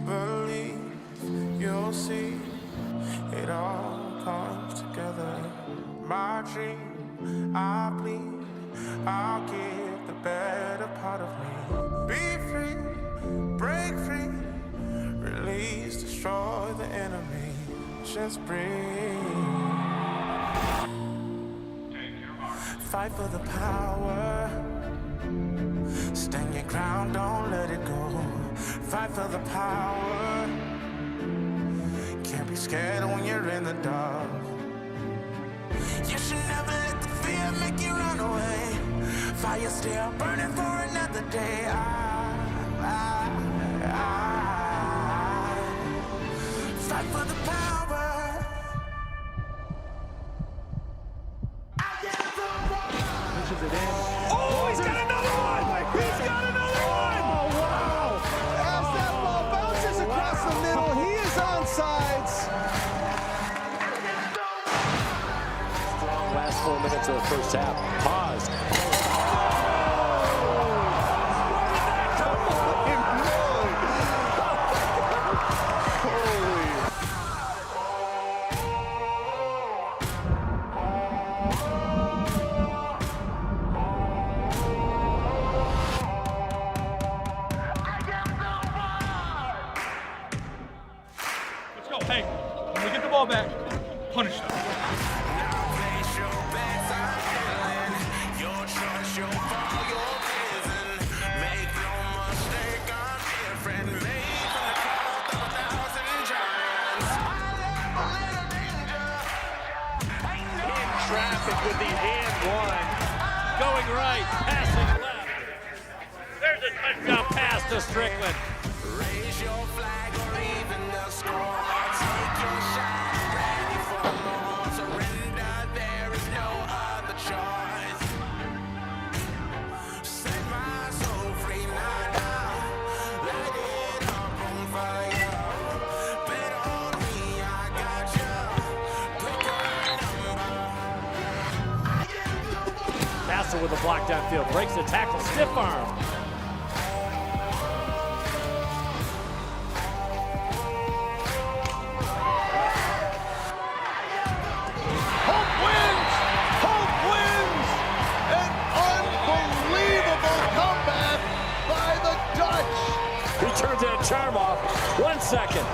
Believe you'll see it all comes together. My dream, I bleed, I'll give the better part of me. Be free, break free, release, destroy the enemy. Just breathe. Fight for the power. Stand your ground, don't let it go. Fight for the power. Can't be scared when you're in the dark. You should never let the fear make you run away. Fire still burning for another day. Fight for the power. Pushes it in. Oh, he's got another one! He's got another one! Oh, wow! As that ball bounces across the middle, he is onside. Last 4 minutes of the first half. Pause. Let's go. Hey, when we get the ball back, punish them. Traffic with the and one. Going right, passing left. There's a touchdown pass to Strickland. Raise your flag or even the score. Take your shot, ready for more. Surrender, there is no other choice. Set my soul free now. Light it up on fire. Bet on me, I got you. Pick a number. Castle with a block downfield. Breaks the tackle. Stiff arm. Turns that charm off. 1 second.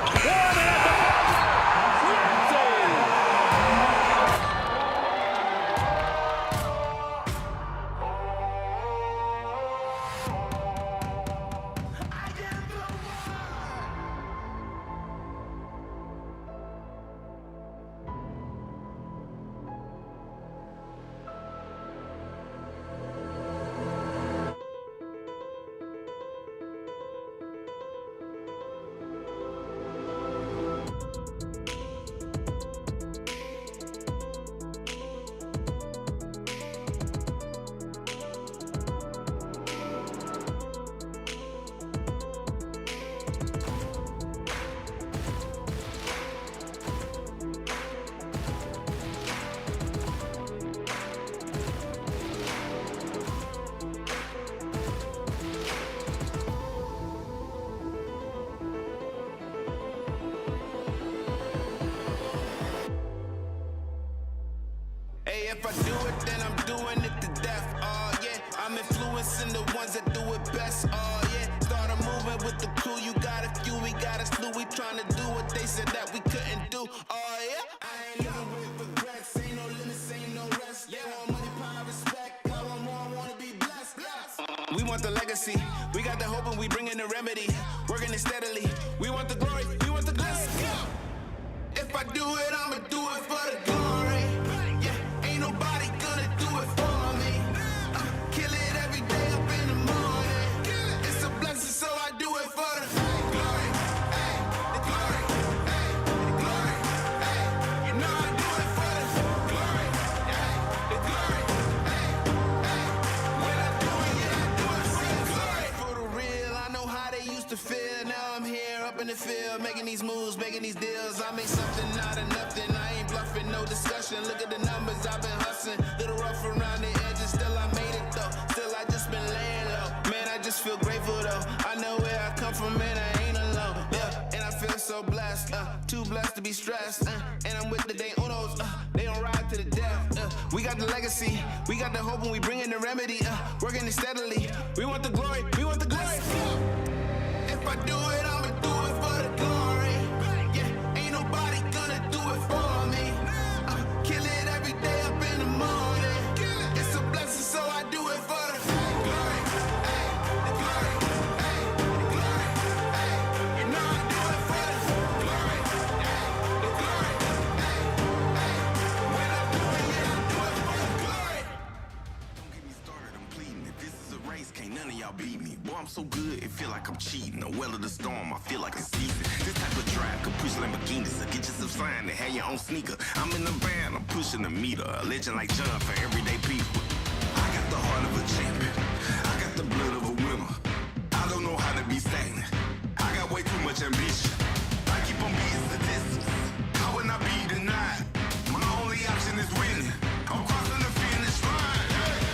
Hey, if I do it, then I'm doing it to death. Oh yeah, I'm influencing the ones that do it best. Oh yeah, start a movement with the crew. You got a few, we got a slew. We trying to do what they said that we couldn't do. Oh yeah, I ain't living with regrets. Ain't no limits, ain't no rest. Yeah, money, power, respect. I want more, I wanna be blessed. We want the legacy. We got the hope and we bring in the remedy. Working it steadily. We want the glory. We want the blessing. If I do it, I'ma do it for the glory. Yeah, ain't nobody gonna do it for me. Kill it every day up in the morning. It's a blessing, so I do it for the glory. Ay, the glory. Ay, the glory. Ay, you know I do it for the glory. Ay, the glory. Ay, ay, when I do it, yeah, I do it for the glory. For the real, I know how they used to feel. Now I'm here. blessed to be stressed. And I'm with the day unos, they don't ride to the death. We got the legacy, we got the hope, and we bring in the remedy. Working it steadily, we want the glory, we want the glory. If I do it, I'ma do it for the glory. Yeah, ain't nobody gonna do it for me. Kill it every day up in the morning. It's a blessing, so I do it for the glory. Ay, the glory. Ay, the glory. Ay, you know I do it for the glory. Ay, the glory. Ay, ay, when I do it, yeah, I do it for the glory. Don't get me started, I'm pleading. If this is a race, can't none of y'all beat me. Boy, I'm so good, it feel like I'm cheating. The well of the storm, I feel like it's season. This type of drive could push Lamborghinis. So get yourself signed and have your own sneaker. I'm in the van, I'm pushing the meter. A legend like John for everyday people. I got the heart of a champion. I got the blood of a winner. I don't know how to be stagnant. I got way too much ambition. I keep on beating statistics. How would I be denied? My only option is winning. I'm crossing the finish line. Hey.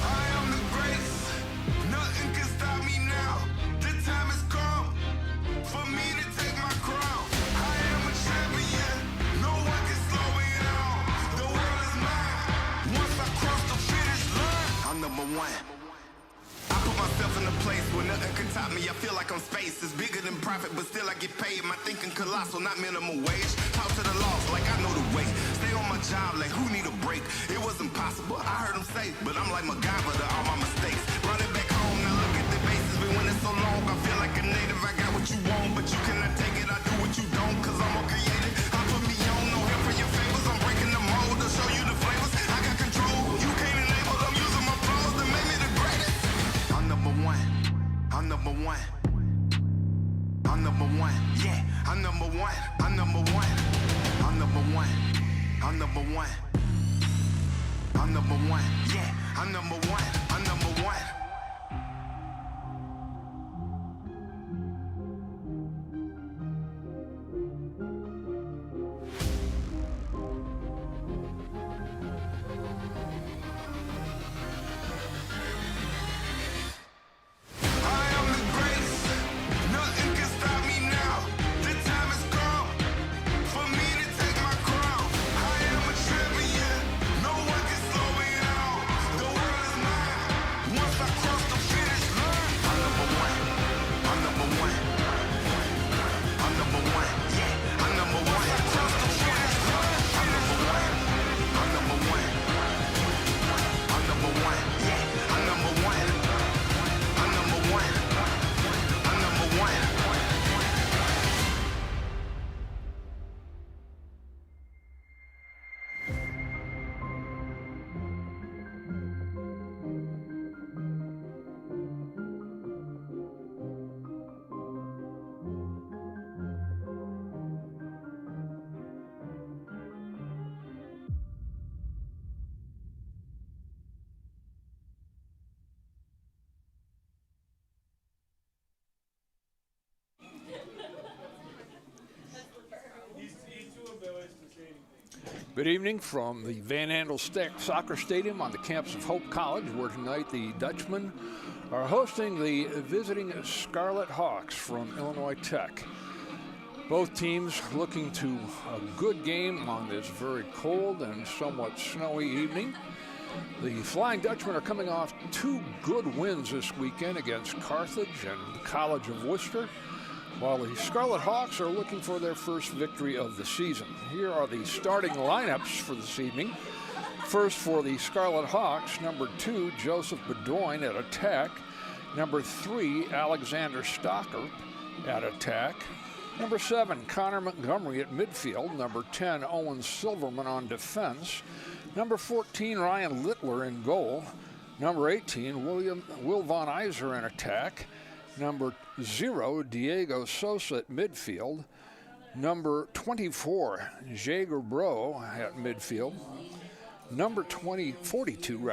I am the greatest. Nothing can stop me now. The time has come for me to take my crown. I am a champion. No one can slow me down. The world is mine. Once I cross the finish line, I'm number one. I put myself in a place where nothing can top me. I feel like I'm space. It's bigger than profit, but still I get paid. My thinking colossal, not minimum wage. Talk to the loss like I know the way. Stay on my job like who need a break? It wasn't possible, I heard him say, but I'm like MacGyver to all my mistakes. Running back home, now look at the bases. Been winning so long, I feel like a native. I got what you want, but you cannot take it. I do what you don't, cause I'm more creative. I put me on, no help for your favors. I'm breaking the mold to show you the flavors. I got control, you can't enable. I'm using my flaws to make me the greatest. I'm number one. I'm number one. I'm number one. Yeah, I'm number one. I'm number one. I'm number one. I'm number one. I'm number one. Yeah, I'm number one. I'm number one. I am the greatest. Nothing can stop me now. The time has come for me to take my crown. I am a champion. No one can slow me down. The world is mine. Once I cross the finish line, I'm number one. I'm number one. I'm number one. Yeah, I'm number one. I cross the finish line, I'm number one. I'm number one. I'm number one. Yeah, I'm number one. I'm number one. I'm number one. Good evening from the Van Andel Soccer Stadium on the campus of Hope College, where tonight the Dutchmen are hosting the visiting Scarlet Hawks from Illinois Tech. Both teams looking to a good game on this very cold and somewhat snowy evening. The Flying Dutchmen are coming off two good wins this weekend against Carthage and the College of Worcester, while the Scarlet Hawks are looking for their first victory of the season. Here are the starting lineups for this evening. First for the Scarlet Hawks, number 2, Joseph Bedoin at attack. Number 3, Alexander Stocker at attack. Number 7, Connor Montgomery at midfield. Number 10, Owen Silverman on defense. Number 14, Ryan Littler in goal. Number 18, Will Von Iser in attack. Number 0, Diego Sosa at midfield. Number 24, Jager Bro at midfield. Number 42,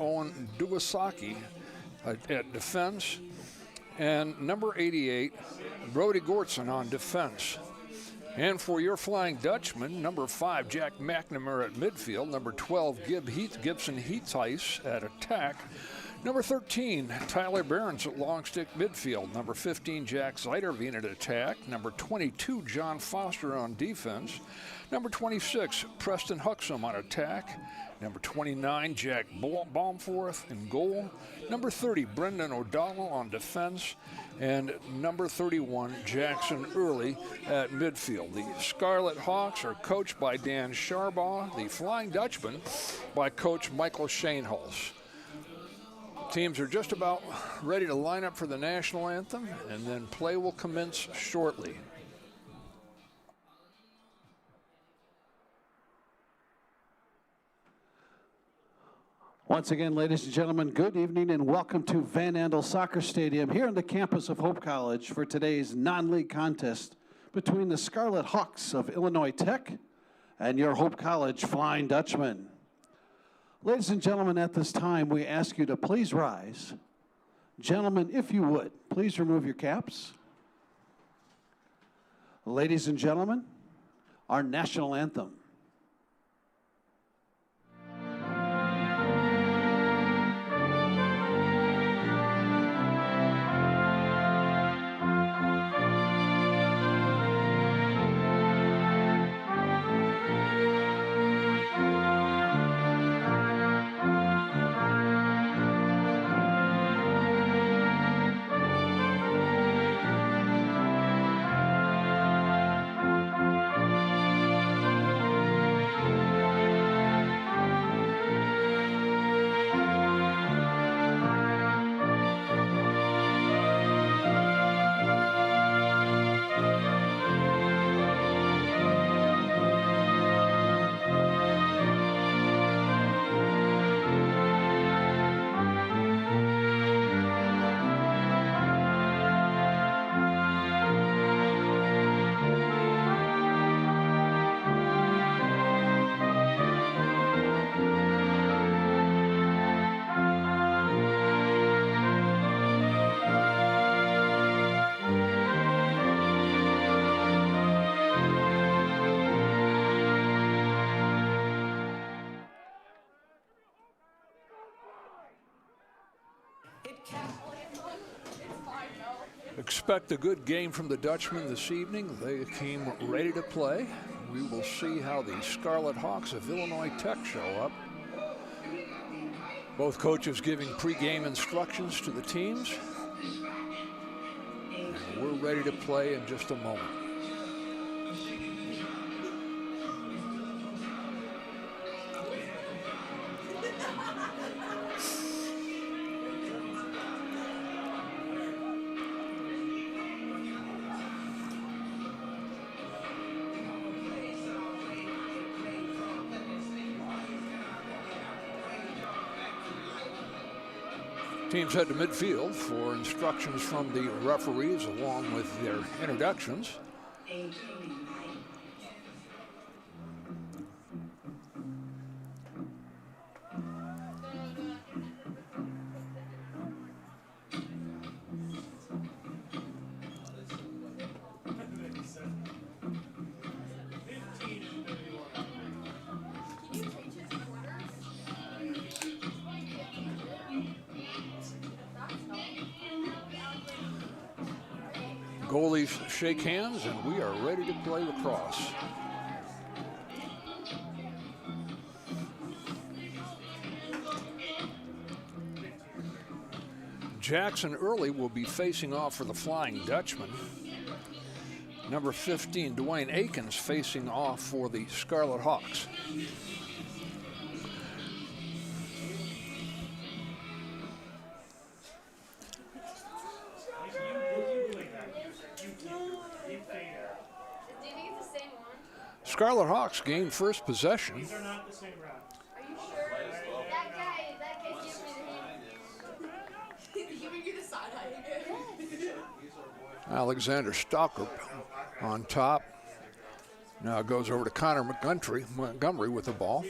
Owen Duwasaki at defense. And number 88, Brody Gortson on defense. And for your Flying Dutchman, number 5, Jack McNamara at midfield. Number 12, Gibson Heathheis at attack. Number 13, Tyler Behrens at long stick midfield. Number 15, Jack Zeiderveen at attack. Number 22, John Foster on defense. Number 26, Preston Huxham on attack. Number 29, Jack Baumforth in goal. Number 30, Brendan O'Donnell on defense. And number 31, Jackson Early at midfield. The Scarlet Hawks are coached by Dan Sharbaugh. The Flying Dutchman by Coach Michael Shaneholz. Teams are just about ready to line up for the national anthem, and then play will commence shortly. Once again, ladies and gentlemen, good evening and welcome to Van Andel Soccer Stadium here on the campus of Hope College for today's non-league contest between the Scarlet Hawks of Illinois Tech and your Hope College Flying Dutchman. Ladies and gentlemen, at this time, we ask you to please rise. Gentlemen, if you would, please remove your caps. Ladies and gentlemen, our national anthem. Expect a good game from the Dutchmen this evening. They came ready to play. We will see how the Scarlet Hawks of Illinois Tech show up. Both coaches giving pregame instructions to the teams. And we're ready to play in just a moment. Teams head to midfield for instructions from the referees along with their introductions. Goalies shake hands, and we are ready to play lacrosse. Jackson Early will be facing off for the Flying Dutchman. Number 15, Dwayne Akins, facing off for the Scarlet Hawks. Scarlet Hawks gain first possession. These are not the same route. Are you sure? That guy gave me the hand. Giving you the side eye. Alexander Stalker on top. Now it goes over to Connor Montgomery with the ball.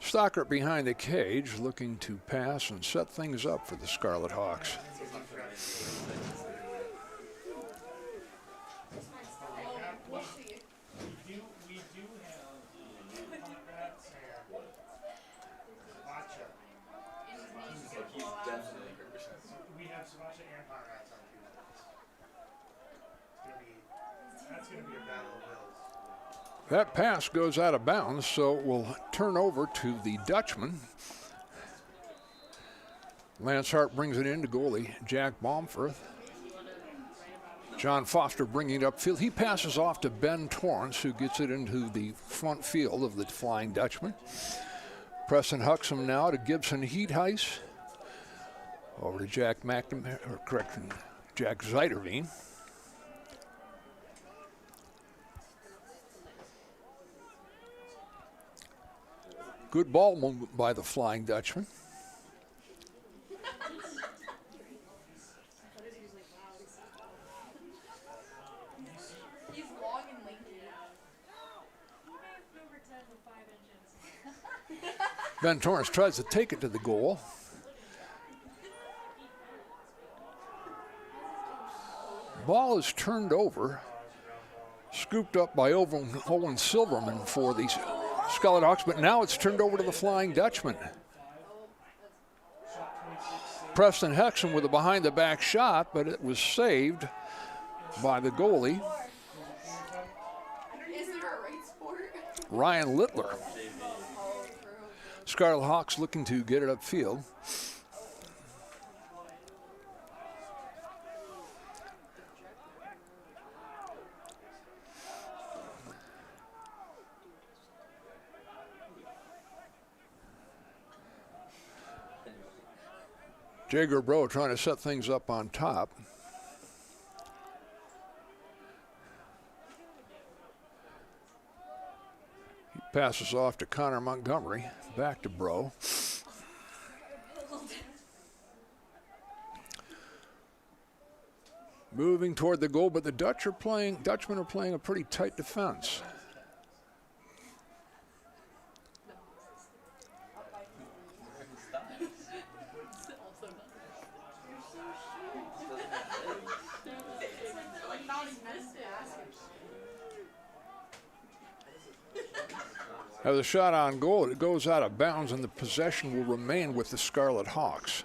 Stockert behind the cage, looking to pass and set things up for the Scarlet Hawks. That pass goes out of bounds, so we'll turn over to the Dutchman. Lance Hart brings it in to goalie Jack Baumfirth. John Foster bringing it upfield. He passes off to Ben Torrance, who gets it into the front field of the Flying Dutchman. Preston Huxham now to Gibson Heatheis. Over to Jack Zeiderveen. Good ball movement by the Flying Dutchman. He's long and lanky. Ben Torrance tries to take it to the goal. Ball is turned over, scooped up by Owen Silverman for the Scarlet Hawks, but now it's turned over to the Flying Dutchman. Preston Hexham with a behind-the-back shot, but it was saved by the goalie, Is there a right sport? Ryan Littler. Scarlet Hawks looking to get it upfield. Jager Bro trying to set things up on top. He passes off to Connor Montgomery, back to Bro. Moving toward the goal, but the Dutchmen are playing a pretty tight defense. As a shot on goal, it goes out of bounds, and the possession will remain with the Scarlet Hawks.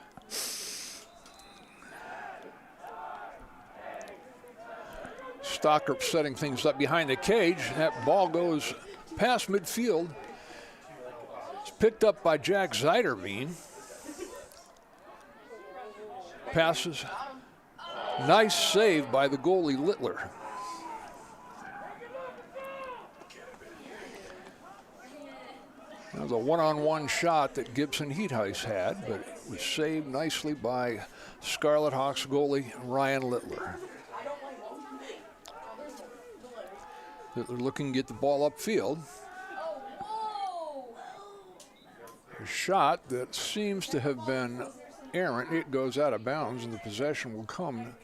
Stocker setting things up behind the cage. That ball goes past midfield. It's picked up by Jack Zeiderveen. Passes. Nice save by the goalie Littler. That was a one-on-one shot that Gibson Heatheis had, but it was saved nicely by Scarlet Hawks goalie Ryan Littler. Littler looking to get the ball upfield. A shot that seems to have been errant. It goes out of bounds, and the possession will come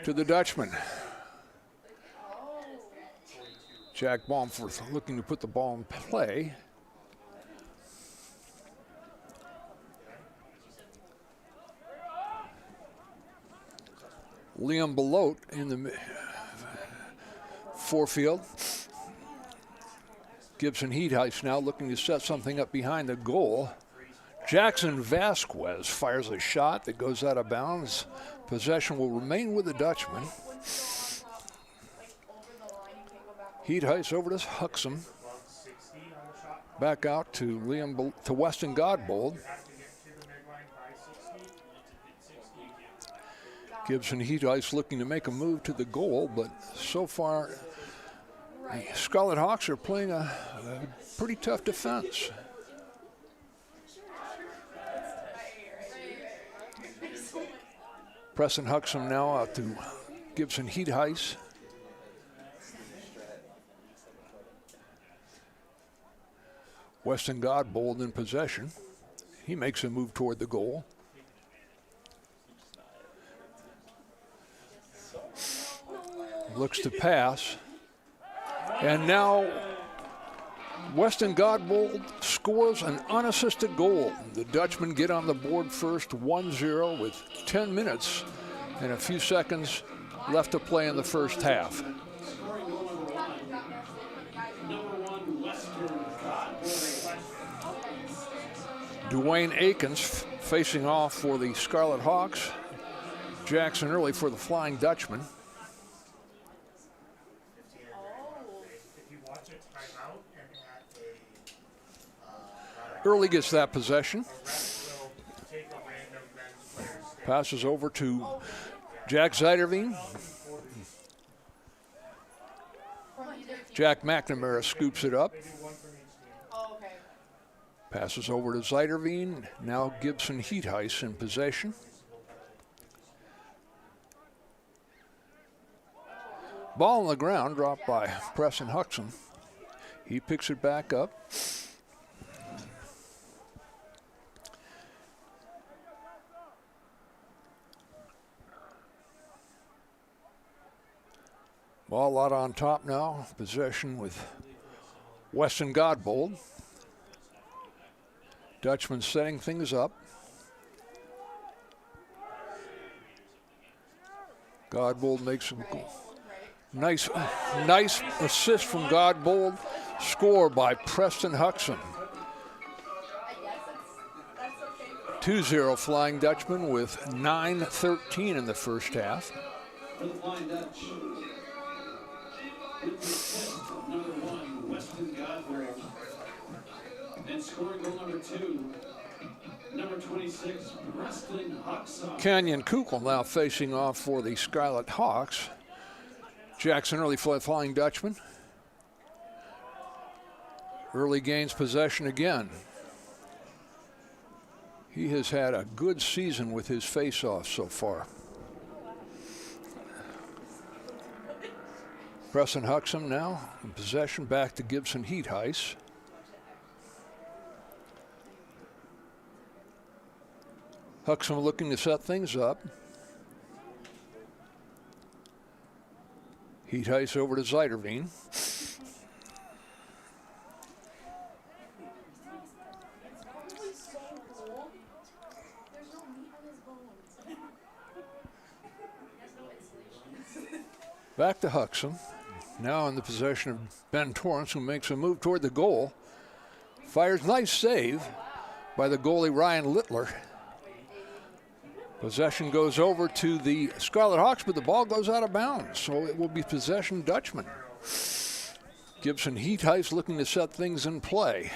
to the Dutchman. Jack Baumfirth looking to put the ball in play. Liam Belote in the forefield. Gibson Heatheis now looking to set something up behind the goal. Jackson Vasquez fires a shot that goes out of bounds. Possession will remain with the Dutchman. Heatheis over to Huxham. Back out to Weston Godbold. Gibson Heatheis looking to make a move to the goal, but so far the Scarlet Hawks are playing a pretty tough defense. Preston Huxham now out to Gibson Heatheis. Weston Godbold in possession. He makes a move toward the goal. Looks to pass. And now Weston Godbold scores an unassisted goal. The Dutchmen get on the board first, 1-0 with 10 minutes and a few seconds left to play in the first half. Dwayne Akins facing off for the Scarlet Hawks. Jackson Early for the Flying Dutchman. Early gets that possession. Passes over to Jack Zeiderveen. Jack McNamara scoops it up. Passes over to Zeiderveen. Now Gibson Heatheis in possession. Ball on the ground dropped by Preston Huxham. He picks it back up. Ball out on top now. Possession with Weston Godbold. Dutchman setting things up. Godbold makes a nice assist from Godbold. Score by Preston Huxham. 2-0 Flying Dutchman with 9:13 in the first half. For the Flying Dutch, number 1, Weston Godbold. And scoring goal number 2, number 26, Preston Huxham. Canyon Kukul now facing off for the Scarlet Hawks. Jackson Early Flying Dutchman. Early gains possession again. He has had a good season with his face-offs so far. Preston Huxham now in possession, back to Gibson Heatheis. Huxham looking to set things up. Heatheis over to Zeiderveen. Back to Huxham. Now in the possession of Ben Torrance, who makes a move toward the goal. Fires, nice save by the goalie Ryan Littler. Possession goes over to the Scarlet Hawks, but the ball goes out of bounds, so it will be possession Dutchman. Gibson Heatheis looking to set things in play.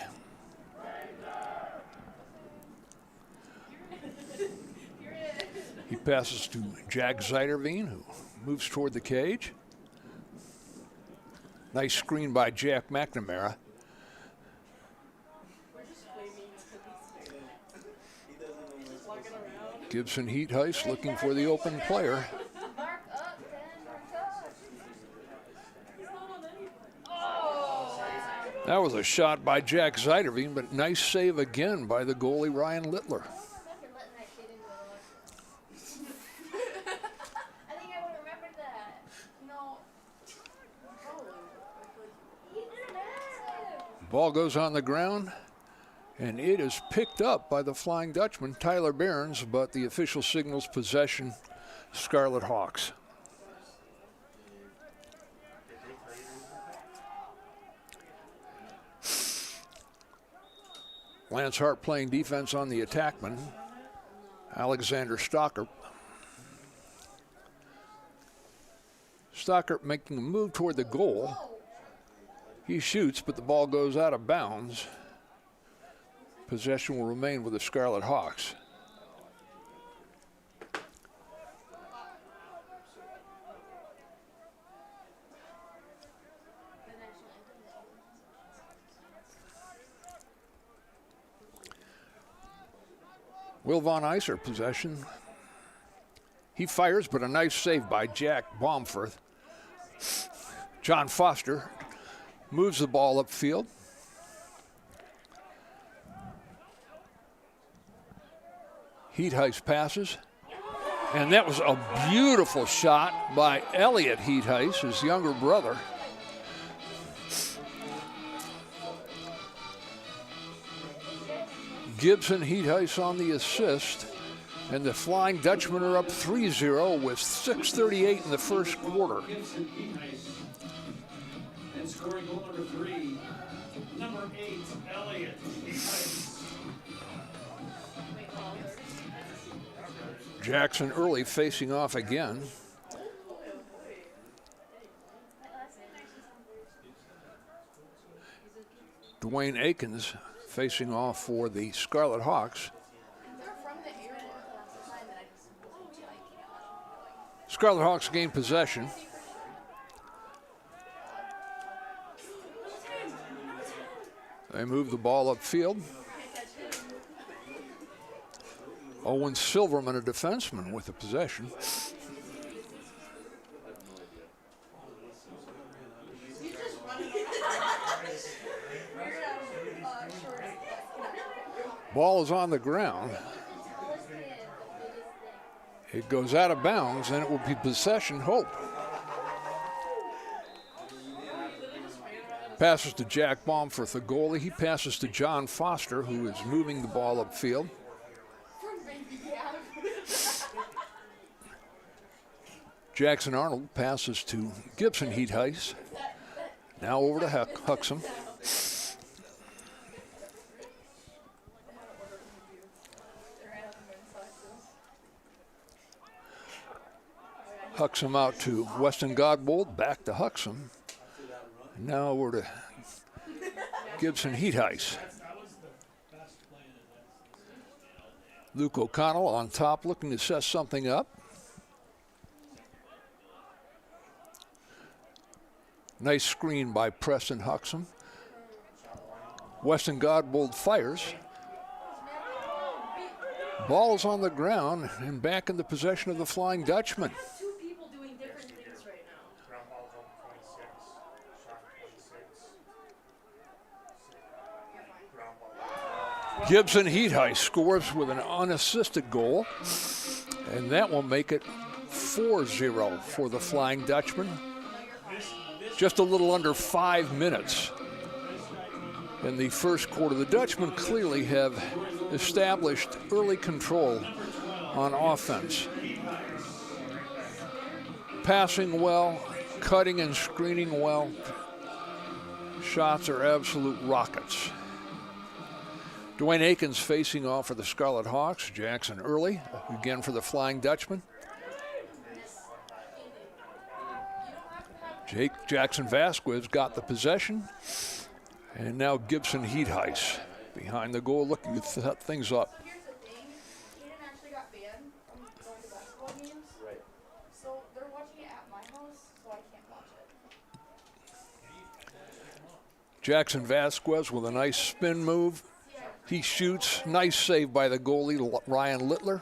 He passes to Jack Zeiderveen, who moves toward the cage. Nice screen by Jack McNamara. Gibson Heatheis looking for the open player. That was a shot by Jack Zeiderveen, but nice save again by the goalie Ryan Littler. Ball goes on the ground, and it is picked up by the Flying Dutchman, Tyler Behrens, but the official signals possession, Scarlet Hawks. Lance Hart playing defense on the attackman, Alexander Stockert. Stockert making a move toward the goal. He shoots, but the ball goes out of bounds. Possession will remain with the Scarlet Hawks. Will Von Iser possession. He fires, but a nice save by Jack Baumfirth. John Foster moves the ball upfield. Heatheis passes. And that was a beautiful shot by Elliot Heatheis, his younger brother. Gibson Heatheis on the assist. And the Flying Dutchmen are up 3-0 with 6:38 in the first quarter. And scoring goal number 3, number 8, Elliot Heatheis. Jackson Early facing off again. Dwayne Akins facing off for the Scarlet Hawks. Scarlet Hawks gain possession. They move the ball upfield. Owen Silverman, a defenseman, with the possession. Ball is on the ground. It goes out of bounds, and it will be possession Hope. Passes to Jack Baumforth, the goalie. He passes to John Foster, who is moving the ball upfield. Jackson Arnold passes to Gibson Heatheis. Now over to Huxham. Huxham out to Weston Godbold, back to Huxham. And now over to Gibson Heatheis. Luke O'Connell on top, looking to set something up. Nice screen by Preston Huxham. Weston Godbold fires. Ball is on the ground and back in the possession of the Flying Dutchman. Two people doing different things right now. Gibson Heatheis scores with an unassisted goal, and that will make it 4-0 for the Flying Dutchman. Just a little under 5 minutes in the first quarter. The Dutchmen clearly have established early control on offense. Passing well, cutting and screening well. Shots are absolute rockets. Dwayne Akins facing off for the Scarlet Hawks. Jackson Early, again for the Flying Dutchman. Jackson Vasquez got the possession. And now Gibson Heatheis behind the goal looking to set things up. Here's the thing, Kaden actually got banned from going to basketball games. Right. So they're watching it at my house, so I can't watch it. Jackson Vasquez with a nice spin move. He shoots. Nice save by the goalie, Ryan Littler.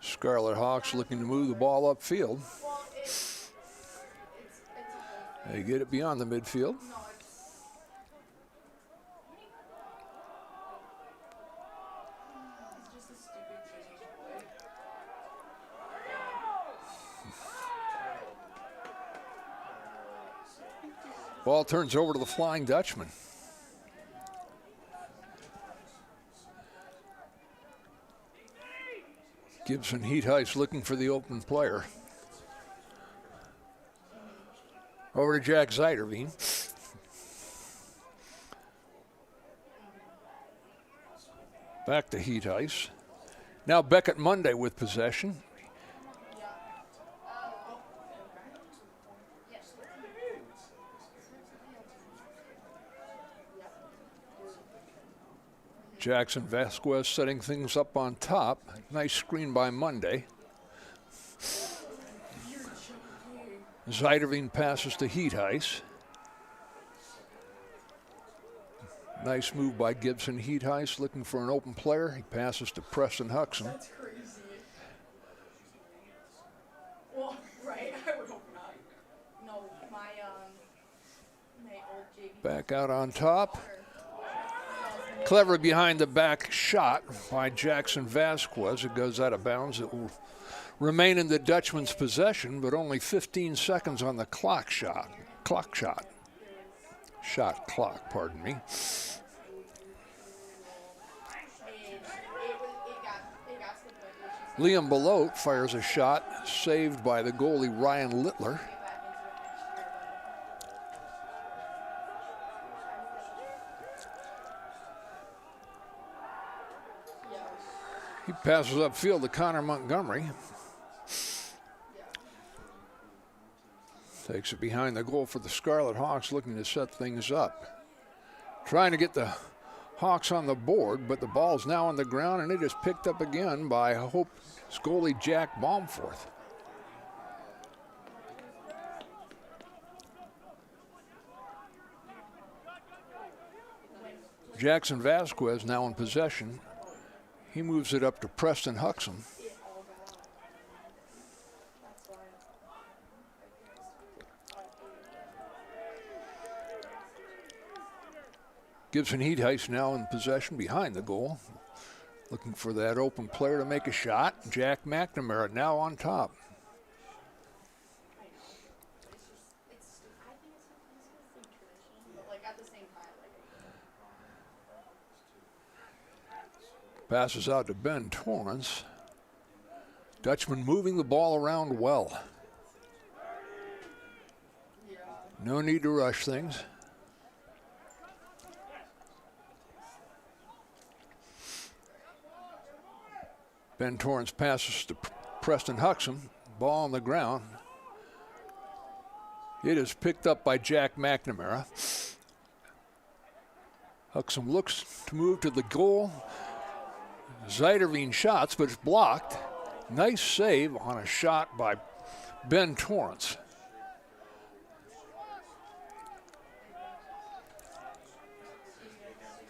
Scarlet Hawks looking to move the ball upfield. They get it beyond the midfield. Ball turns over to the Flying Dutchman. Gibson Heatheis looking for the open player. Over to Jack Zeiderveen. Back to Heatheis. Now Beckett Monday with possession. Jackson Vasquez setting things up on top. Nice screen by Monday. Zeiderveen passes to Heatheis. Nice move by Gibson Heatheis looking for an open player. He passes to Preston Huxham. That's crazy. Well, right, I would hope not. No, my old JV. Back out on top. Clever behind the back shot by Jackson Vasquez. It goes out of bounds. It will remain in the Dutchman's possession, but only 15 seconds on the clock, pardon me. Liam Belote fires a shot, saved by the goalie Ryan Littler. He passes upfield to Connor Montgomery. Takes it behind the goal for the Scarlet Hawks, looking to set things up. Trying to get the Hawks on the board, but the ball's now on the ground, and it is picked up again by Hope's goalie Jack Baumforth. Jackson Vasquez now in possession. He moves it up to Preston Huxham. Gibson Heatheist now in possession behind the goal. Looking for that open player to make a shot. Jack McNamara now on top. Passes out to Ben Torrance. Dutchman moving the ball around well. No need to rush things. Ben Torrance passes to Preston Huxham. Ball on the ground. It is picked up by Jack McNamara. Huxham looks to move to the goal. Zeiderveen shots, but it's blocked. Nice save on a shot by Ben Torrance.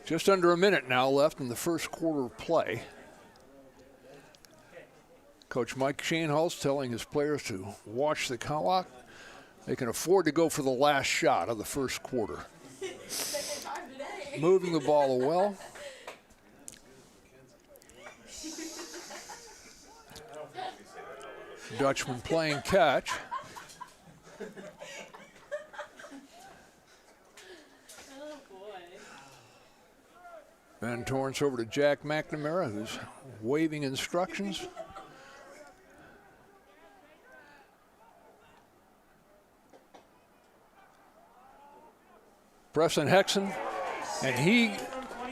Just under a minute now left in the first quarter of play. Coach Mike Shanehal's telling his players to watch the clock. They can afford to go for the last shot of the first quarter. Moving the ball well. Dutchman playing catch. Ben Torrance over to Jack McNamara, who's waving instructions. Preston Hexon, and he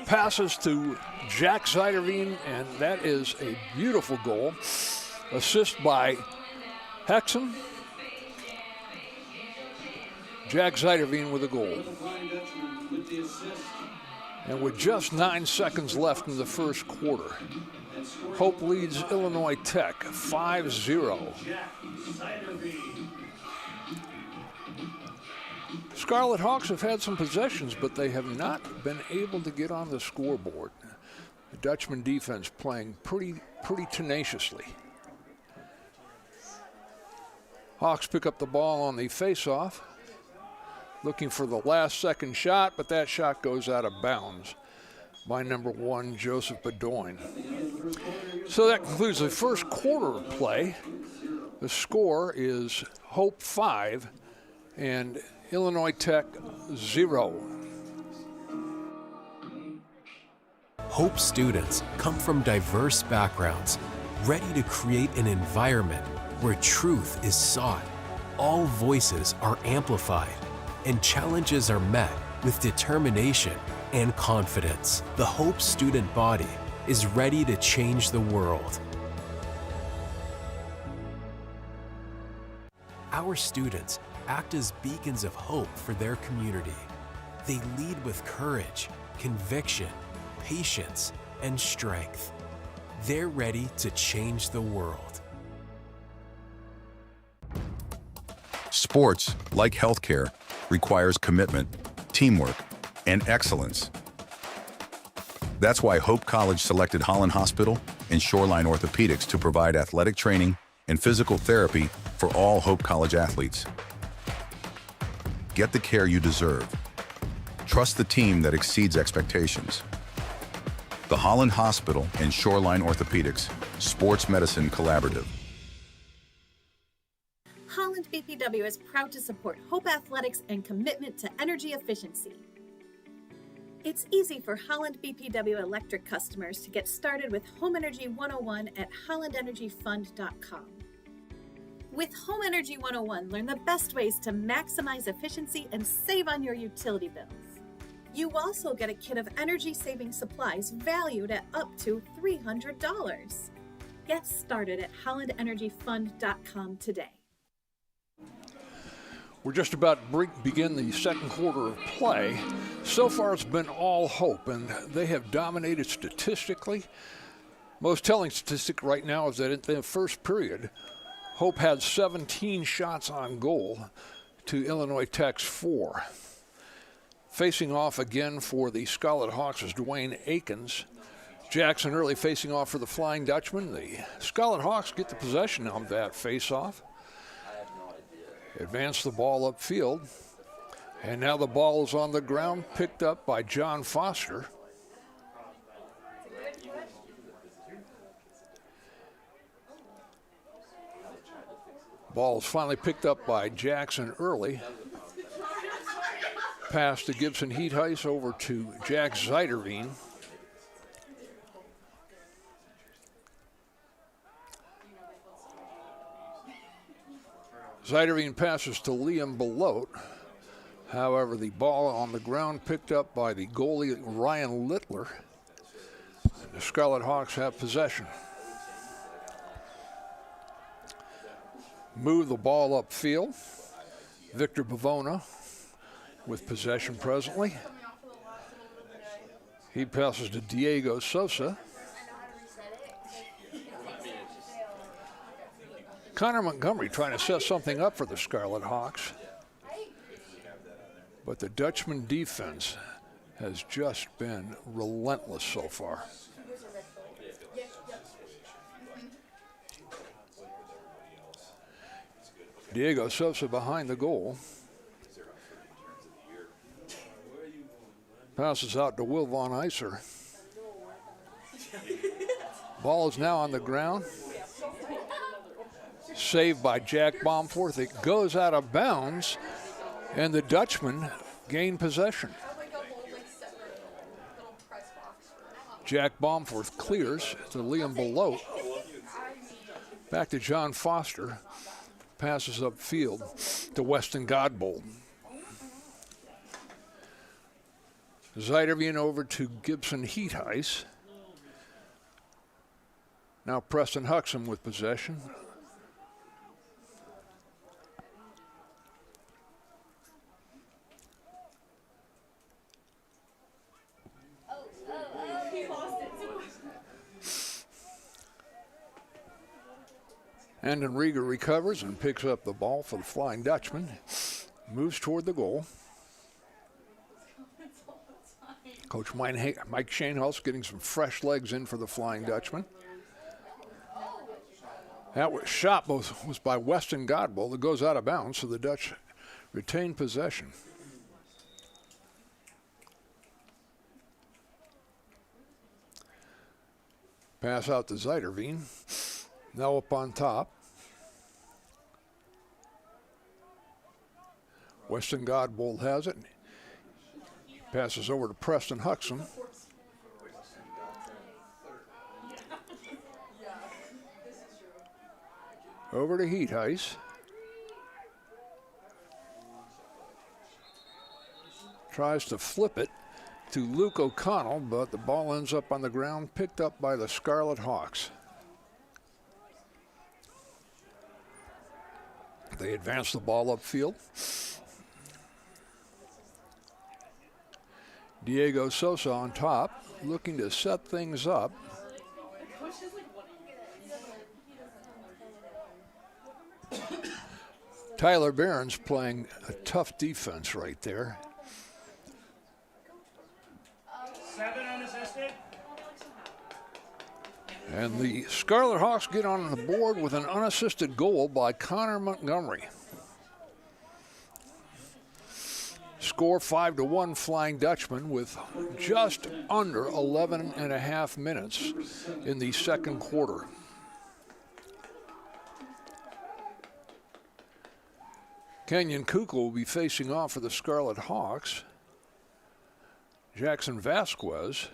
passes to Jack Zeiderveen, and that is a beautiful goal. Assist by Hexon. Jack Zeiderveen with a goal. And with just 9 seconds left in the first quarter, Hope leads Illinois Tech 5-0. Scarlet Hawks have had some possessions, but they have not been able to get on the scoreboard. The Dutchman defense playing pretty tenaciously. Hawks pick up the ball on the face-off, looking for the last second shot, but that shot goes out of bounds by number 1, Joseph Bedoin. So that concludes the first quarter of play. The score is Hope 5 and Illinois Tech 0. Hope students come from diverse backgrounds, ready to create an environment where truth is sought, all voices are amplified, and challenges are met with determination and confidence. The Hope student body is ready to change the world. Our students act as beacons of hope for their community. They lead with courage, conviction, patience, and strength. They're ready to change the world. Sports, like healthcare, requires commitment, teamwork, and excellence. That's why Hope College selected Holland Hospital and Shoreline Orthopedics to provide athletic training and physical therapy for all Hope College athletes. Get the care you deserve. Trust the team that exceeds expectations. The Holland Hospital and Shoreline Orthopedics Sports Medicine Collaborative. Holland BPW is proud to support Hope Athletics and commitment to energy efficiency. It's easy for Holland BPW electric customers to get started with Home Energy 101 at hollandenergyfund.com. With Home Energy 101, learn the best ways to maximize efficiency and save on your utility bills. You also get a kit of energy-saving supplies valued at up to $300. Get started at hollandenergyfund.com today. We're just about to begin the second quarter of play. So far, it's been all Hope, and they have dominated statistically. Most telling statistic right now is that in the first period, Hope had 17 shots on goal to Illinois Tech's 4. Facing off again for the Scarlet Hawks is Dwayne Akins. Jackson Early facing off for the Flying Dutchman. The Scarlet Hawks get the possession of that face-off. Advance the ball upfield. And now the ball is on the ground, picked up by John Foster. Ball is finally picked up by Jackson Early. Pass to Gibson Heatheis over to Jack Zeiderveen. Zeiderveen passes to Liam Belote. However, the ball on the ground picked up by the goalie Ryan Littler. The Scarlet Hawks have possession. Move the ball upfield. Victor Bavona with possession presently. He passes to Diego Sosa. Connor Montgomery trying to set something up for the Scarlet Hawks. But the Dutchman defense has just been relentless so far. Diego Sosa behind the goal. Passes out to Will Von Iser. Ball is now on the ground. Saved by Jack Bomforth. It goes out of bounds, and the Dutchman gain possession. Jack Bomforth clears to Liam Belote. Back to John Foster. Passes upfield to Weston Godbold. Zeiderveen over to Gibson Heatheis. Now Preston Huxham with possession. Andon Rieger recovers and picks up the ball for the Flying Dutchman. Moves toward the goal. Coach Mike Shanehouse getting some fresh legs in for the Flying Dutchman. That shot was by Weston Godbold. It goes out of bounds, so the Dutch retain possession. Pass out to Zeiderveen. Now up on top. Weston Godbold has it. Passes over to Preston Huxham. Over to Heatheis. Tries to flip it to Luke O'Connell, but the ball ends up on the ground, picked up by the Scarlet Hawks. They advance the ball upfield. Diego Sosa on top, looking to set things up. Tyler Barron's playing a tough defense right there. 7 unassisted. And the Scarlet Hawks get on the board with an unassisted goal by Connor Montgomery. Score 5-1 Flying Dutchman with just under 11 and a half minutes in the second quarter. Kenyon Kuchel will be facing off for the Scarlet Hawks. Jackson Vasquez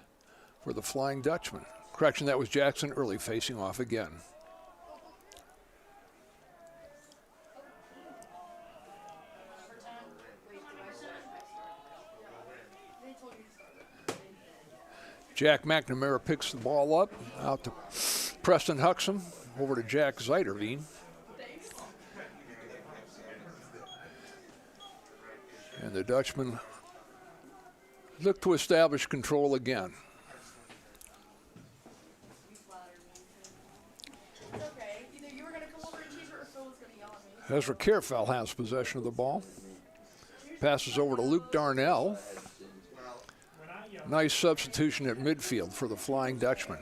for the Flying Dutchman. Correction, that was Jackson Early facing off again. Jack McNamara picks the ball up, out to Preston Huxham, over to Jack Zeiderveen. And the Dutchman look to establish control again. It's okay. Either you were gonna come over and tease her or Phil was gonna yell at me. Ezra Kerfell has possession of the ball. Passes over to Luke Darnell. Nice substitution at midfield for the Flying Dutchman.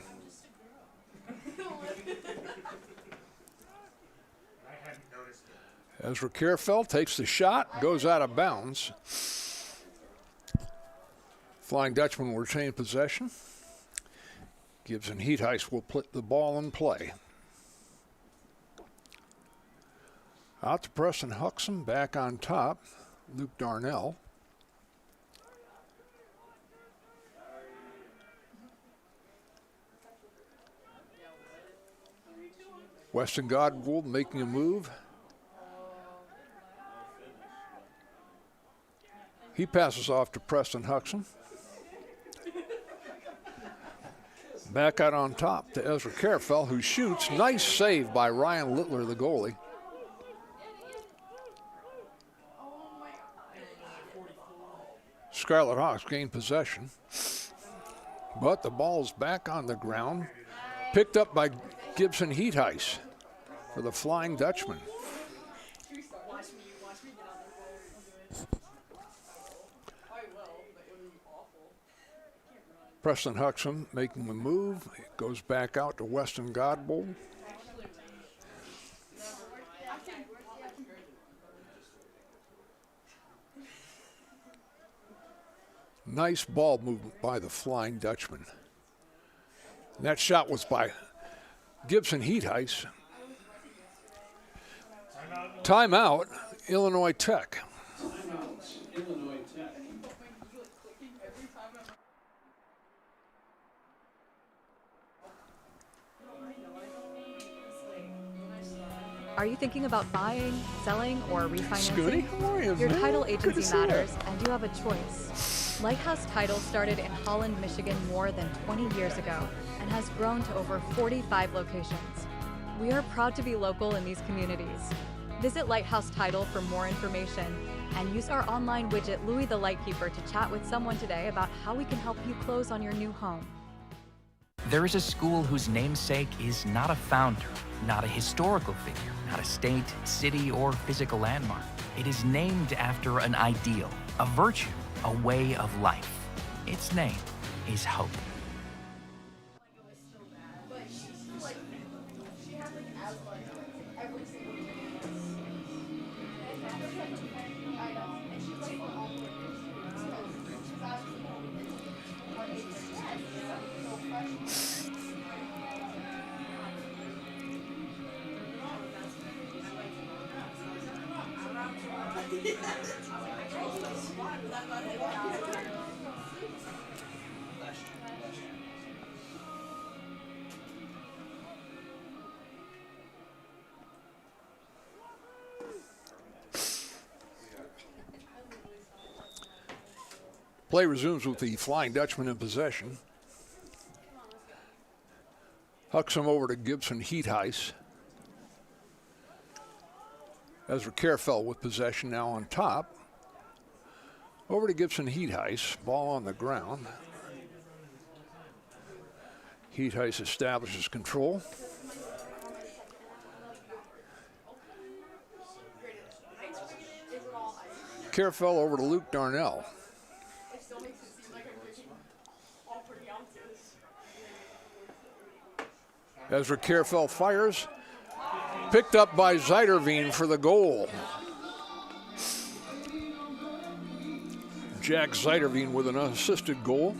Ezra Kerfell takes the shot, goes out of bounds. Flying Dutchman will retain possession. Gibson Heatheist will put the ball in play. Out to Preston Huxham, back on top, Luke Darnell. Weston Godwood making a move. He passes off to Preston Huxham. Back out on top to Ezra Kerfell, who shoots. Nice save by Ryan Littler, the goalie. Scarlet Hawks gain possession, but the ball's back on the ground. Picked up by Gibson Heatheist for the Flying Dutchman. Preston Huxham making the move. It goes back out to Weston Godbold. Nice ball movement by the Flying Dutchman. And that shot was by Gibson Heatheist. Timeout, Illinois Tech. Are you thinking about buying, selling, or refinancing? Scooty, how are you, Your man? title Good to agency see you. matters, and you have a choice. Lighthouse Title started in Holland, Michigan more than 20 years ago and has grown to over 45 locations. We are proud to be local in these communities. Visit Lighthouse Title for more information and use our online widget Louis the Lightkeeper to chat with someone today about how we can help you close on your new home. There is a school whose namesake is not a founder, not a historical figure, not a state, city, or physical landmark. It is named after an ideal, a virtue, a way of life. Its name is hope. Play resumes with the Flying Dutchman in possession. Huxham over to Gibson Heatheist. Ezra Kerfell with possession now on top. Over to Gibson Heatheist, ball on the ground. Heatheist establishes control. Kerfell over to Luke Darnell. Ezra Kerfell fires. Picked up by Zeiderveen for the goal. Jack Zeiderveen with an unassisted goal.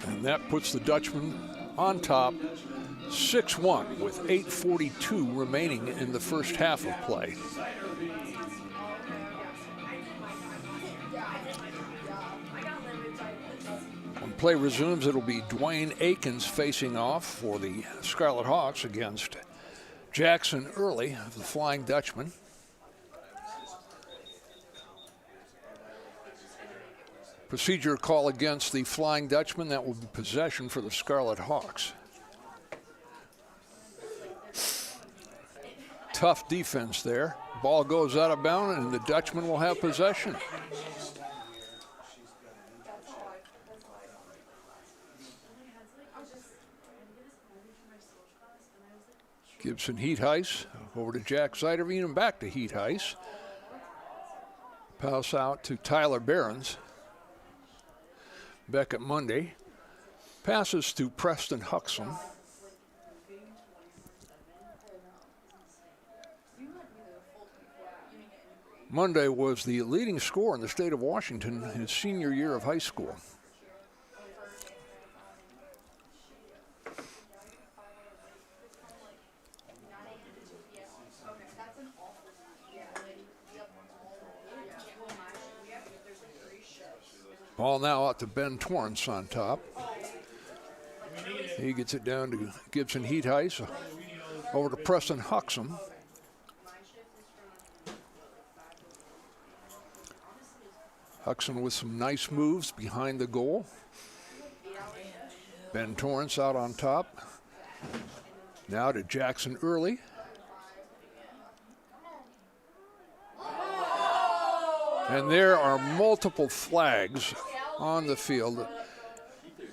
And that puts the Dutchman on top, 6-1 with 8:42 remaining in the first half of play. When play resumes, it'll be Dwayne Akins facing off for the Scarlet Hawks against Jackson Early of the Flying Dutchman. Procedure call against the Flying Dutchman. That will be possession for the Scarlet Hawks. Tough defense there. Ball goes out of bounds, and the Dutchman will have possession. Gibson Heat Heist over to Jack Zeiderveen and back to Heat Heist. Pass out to Tyler Behrens. Beckett Monday. Passes to Preston Huxham. Monday was the leading scorer in the state of Washington in his senior year of high school. Ball now out to Ben Torrance on top. He gets it down to Gibson Heat Heist. Over to Preston Huxham. Huxham with some nice moves behind the goal. Ben Torrance out on top. Now to Jackson Early. And there are multiple flags on the field.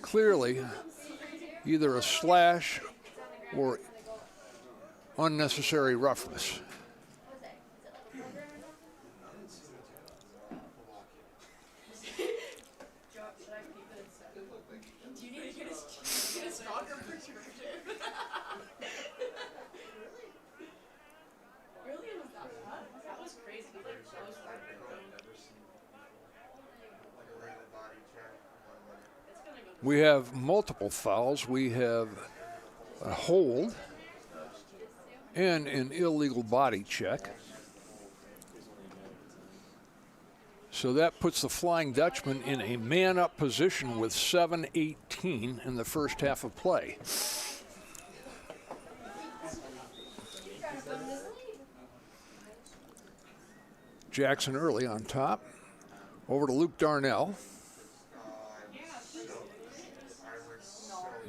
Clearly, either a slash or unnecessary roughness. We have multiple fouls. We have a hold and an illegal body check. So that puts the Flying Dutchman in a man-up position with 7:18 in the first half of play. Jackson Early on top. Over to Luke Darnell.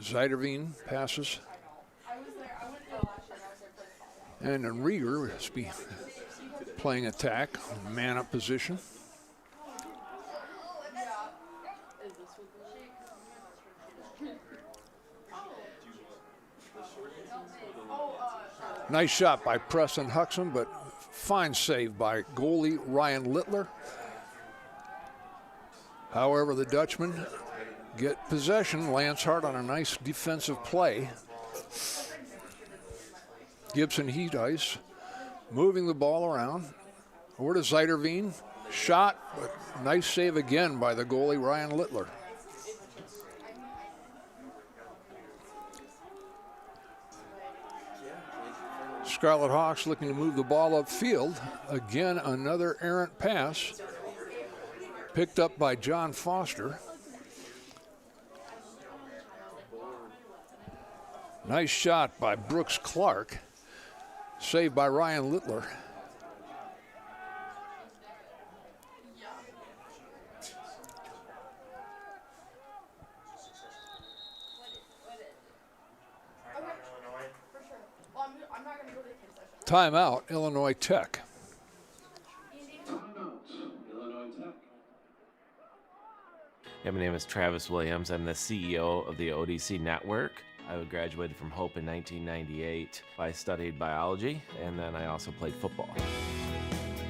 Zeiderveen passes. And then Rieger is playing attack, man-up position. Nice shot by Preston Huxham, but fine save by goalie Ryan Littler. However, the Dutchmen get possession. Lance Hart on a nice defensive play. Gibson Heat Ice moving the ball around. Over to Zeiderveen. Shot, but nice save again by the goalie Ryan Littler. Scarlet Hawks looking to move the ball upfield. Again, another errant pass. Picked up by John Foster. Nice shot by Brooks Clark. Saved by Ryan Littler. Timeout, Illinois Tech. Yeah, my name is Travis Williams. I'm the CEO of the ODC Network. I graduated from Hope in 1998. I studied biology, and then I also played football.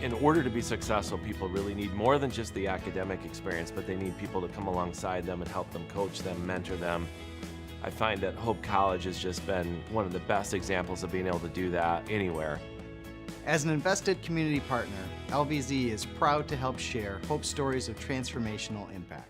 In order to be successful, people really need more than just the academic experience, but they need people to come alongside them and help them coach them, mentor them. I find that Hope College has just been one of the best examples of being able to do that anywhere. As an invested community partner, LVZ is proud to help share Hope stories of transformational impact.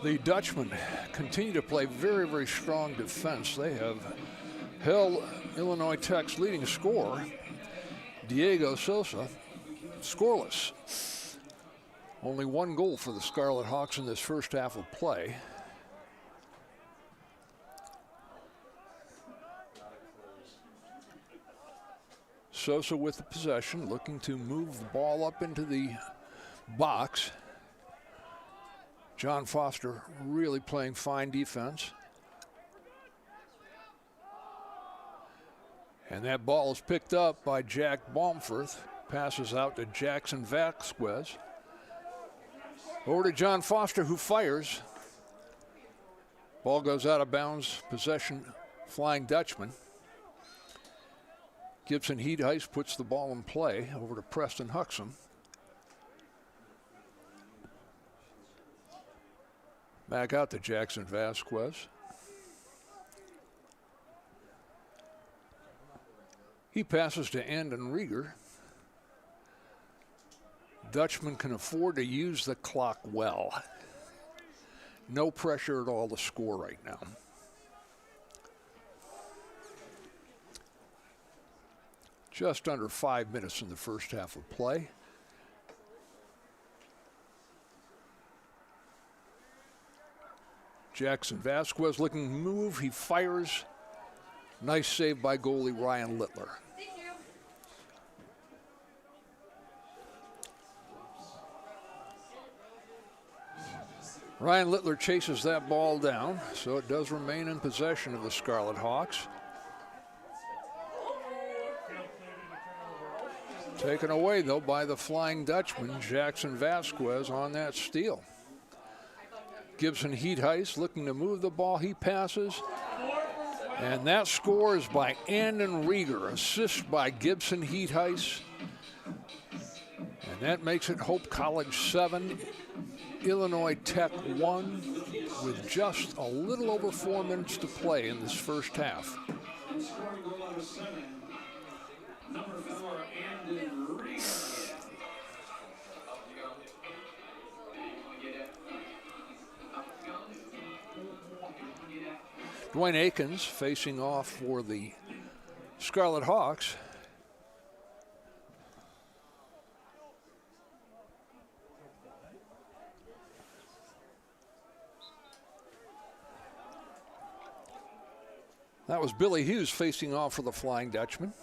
The Dutchmen continue to play very, very strong defense. They have held Illinois Tech's leading scorer, Diego Sosa, scoreless. Only one goal for the Scarlet Hawks in this first half of play. Sosa with the possession, looking to move the ball up into the box. John Foster really playing fine defense. And that ball is picked up by Jack Baumfirth. Passes out to Jackson Vasquez. Over to John Foster, who fires. Ball goes out of bounds. Possession, Flying Dutchman. Gibson Heedhuis puts the ball in play. Over to Preston Huxham. Back out to Jackson Vasquez. He passes to Andon Rieger. Dutchman can afford to use the clock well. No pressure at all to score right now. Just under 5 minutes in the first half of play. Jackson Vasquez looking to move. He fires. Nice save by goalie Ryan Littler. Ryan Littler chases that ball down, so it does remain in possession of the Scarlet Hawks. Taken away, though, by the Flying Dutchman, Jackson Vasquez, on that steal. Gibson Heedhuis looking to move the ball. He passes. And that score is by Andon Rieger. Assist by Gibson Heedhuis. And that makes it Hope College 7, Illinois Tech 1, with just a little over 4 minutes to play in this first half. Dwayne Akins facing off for the Scarlet Hawks. That was Billy Hughes facing off for the Flying Dutchman.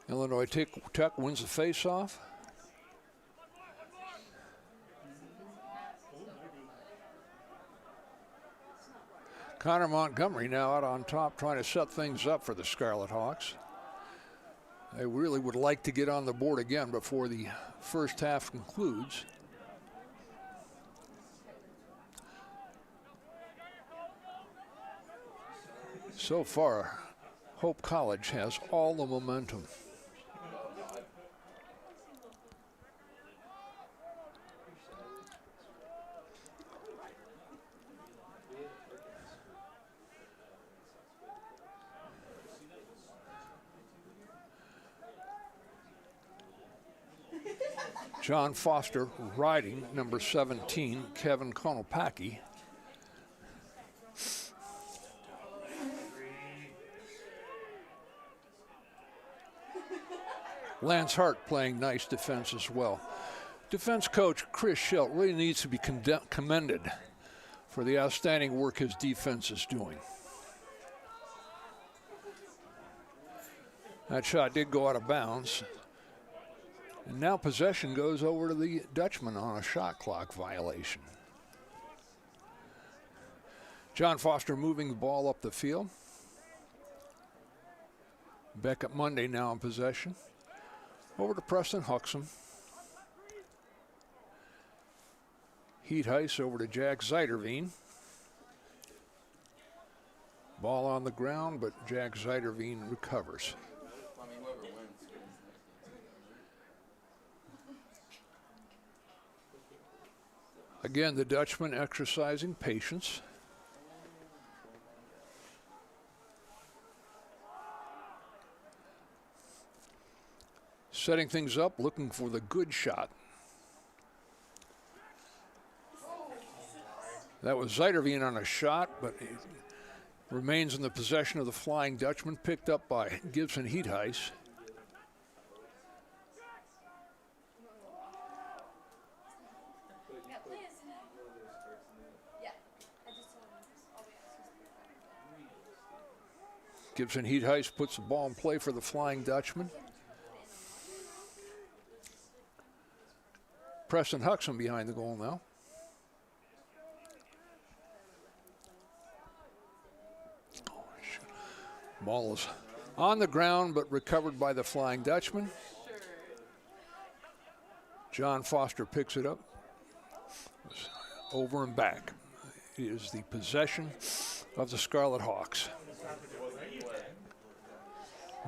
Illinois Tech wins the face-off. Connor Montgomery now out on top trying to set things up for the Scarlet Hawks. They really would like to get on the board again before the first half concludes. So far, Hope College has all the momentum. John Foster riding number 17, Kevin Konopaki. Lance Hart playing nice defense as well. Defense coach Chris Schelt really needs to be commended for the outstanding work his defense is doing. That shot did go out of bounds. And now possession goes over to the Dutchman on a shot clock violation. John Foster moving the ball up the field. Beckett Monday now in possession. Over to Preston Huxham. Heedhuis over to Jack Zeiderveen. Ball on the ground, but Jack Zeiderveen recovers. Again, the Dutchman exercising patience. Setting things up, looking for the good shot. That was Zeiderveen on a shot, but it remains in the possession of the Flying Dutchman, picked up by Gibson Heatheis. Gibson Heatheis puts the ball in play for the Flying Dutchman. Preston Huxham behind the goal now. Ball is on the ground, but recovered by the Flying Dutchman. John Foster picks it up. Over and back. It is the possession of the Scarlet Hawks.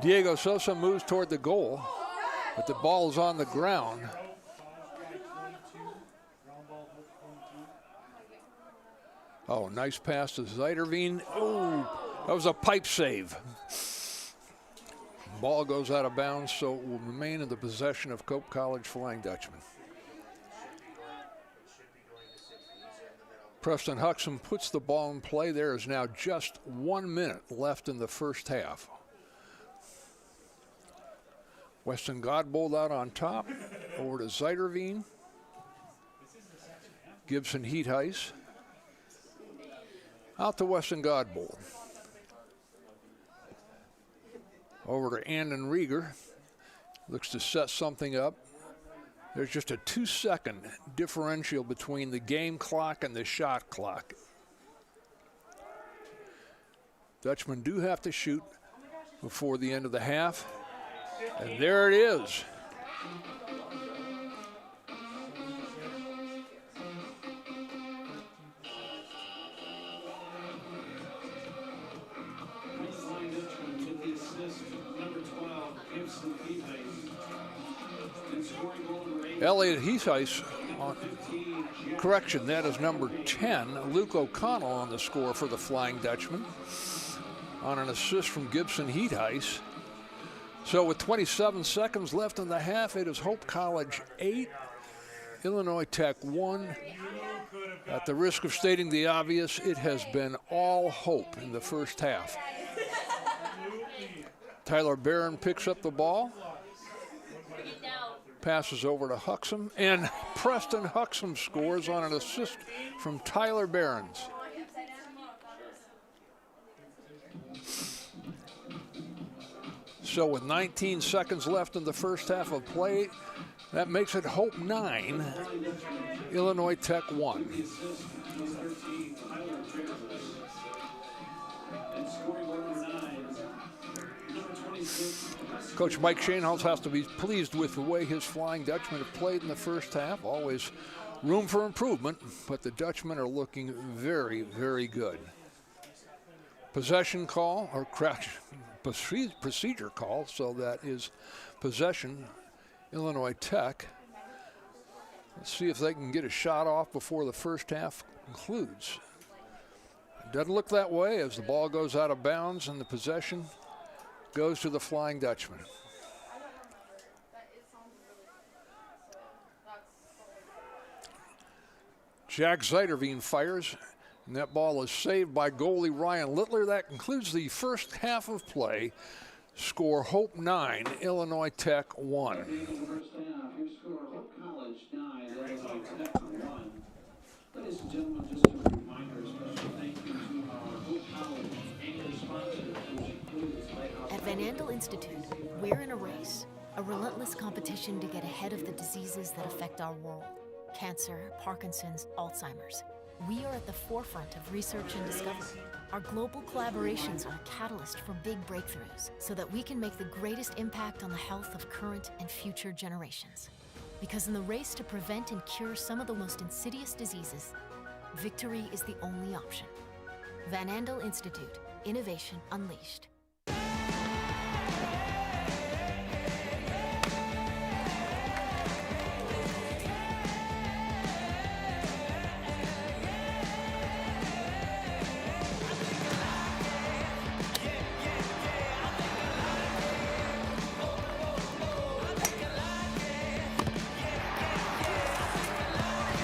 Diego Sosa moves toward the goal, but the ball is on the ground. Oh, nice pass to Zeiderveen. Oh, that was a pipe save. Ball goes out of bounds, so it will remain in the possession of Cope College Flying Dutchman. Preston Huxham puts the ball in play. There is now just 1 minute left in the first half. Weston Godbold out on top. Over to Zeiderveen. Gibson Heatheis. Out to Weston Godbold. Over to Andon Rieger. Looks to set something up. There's just a 2-second differential between the game clock and the shot clock. Dutchmen do have to shoot before the end of the half. And there it is. Elliot Heatheis, correction, that is number 10. Luke O'Connell on the score for the Flying Dutchman on an assist from Gibson Heatheis. So with 27 seconds left in the half, it is Hope College 8, Illinois Tech 1. At the risk of stating the obvious, it has been all hope in the first half. Tyler Barron picks up the ball. Passes over to Huxham, and Preston Huxham scores on an assist from Tyler Behrens. So with 19 seconds left in the first half of play, that makes it Hope 9, Illinois Tech 1. Coach Mike Shanehouse has to be pleased with the way his Flying Dutchmen have played in the first half. Always room for improvement, but the Dutchmen are looking very, very good. Possession call, or procedure call, so that is possession, Illinois Tech. Let's see if they can get a shot off before the first half concludes. It doesn't look that way as the ball goes out of bounds and the possession goes to the Flying Dutchman. Jack Zeiderveen fires, and that ball is saved by goalie Ryan Littler. That concludes the first half of play. Score Hope 9, Illinois Tech 1. Ladies and gentlemen, just a reminder, special thank you to our Hope College anchor sponsor, which includes At Van Andel Institute, we're in a race, a relentless competition to get ahead of the diseases that affect our world. Cancer, Parkinson's, Alzheimer's. We are at the forefront of research and discovery. Our global collaborations are a catalyst for big breakthroughs so that we can make the greatest impact on the health of current and future generations. Because in the race to prevent and cure some of the most insidious diseases, victory is the only option. Van Andel Institute, Innovation Unleashed.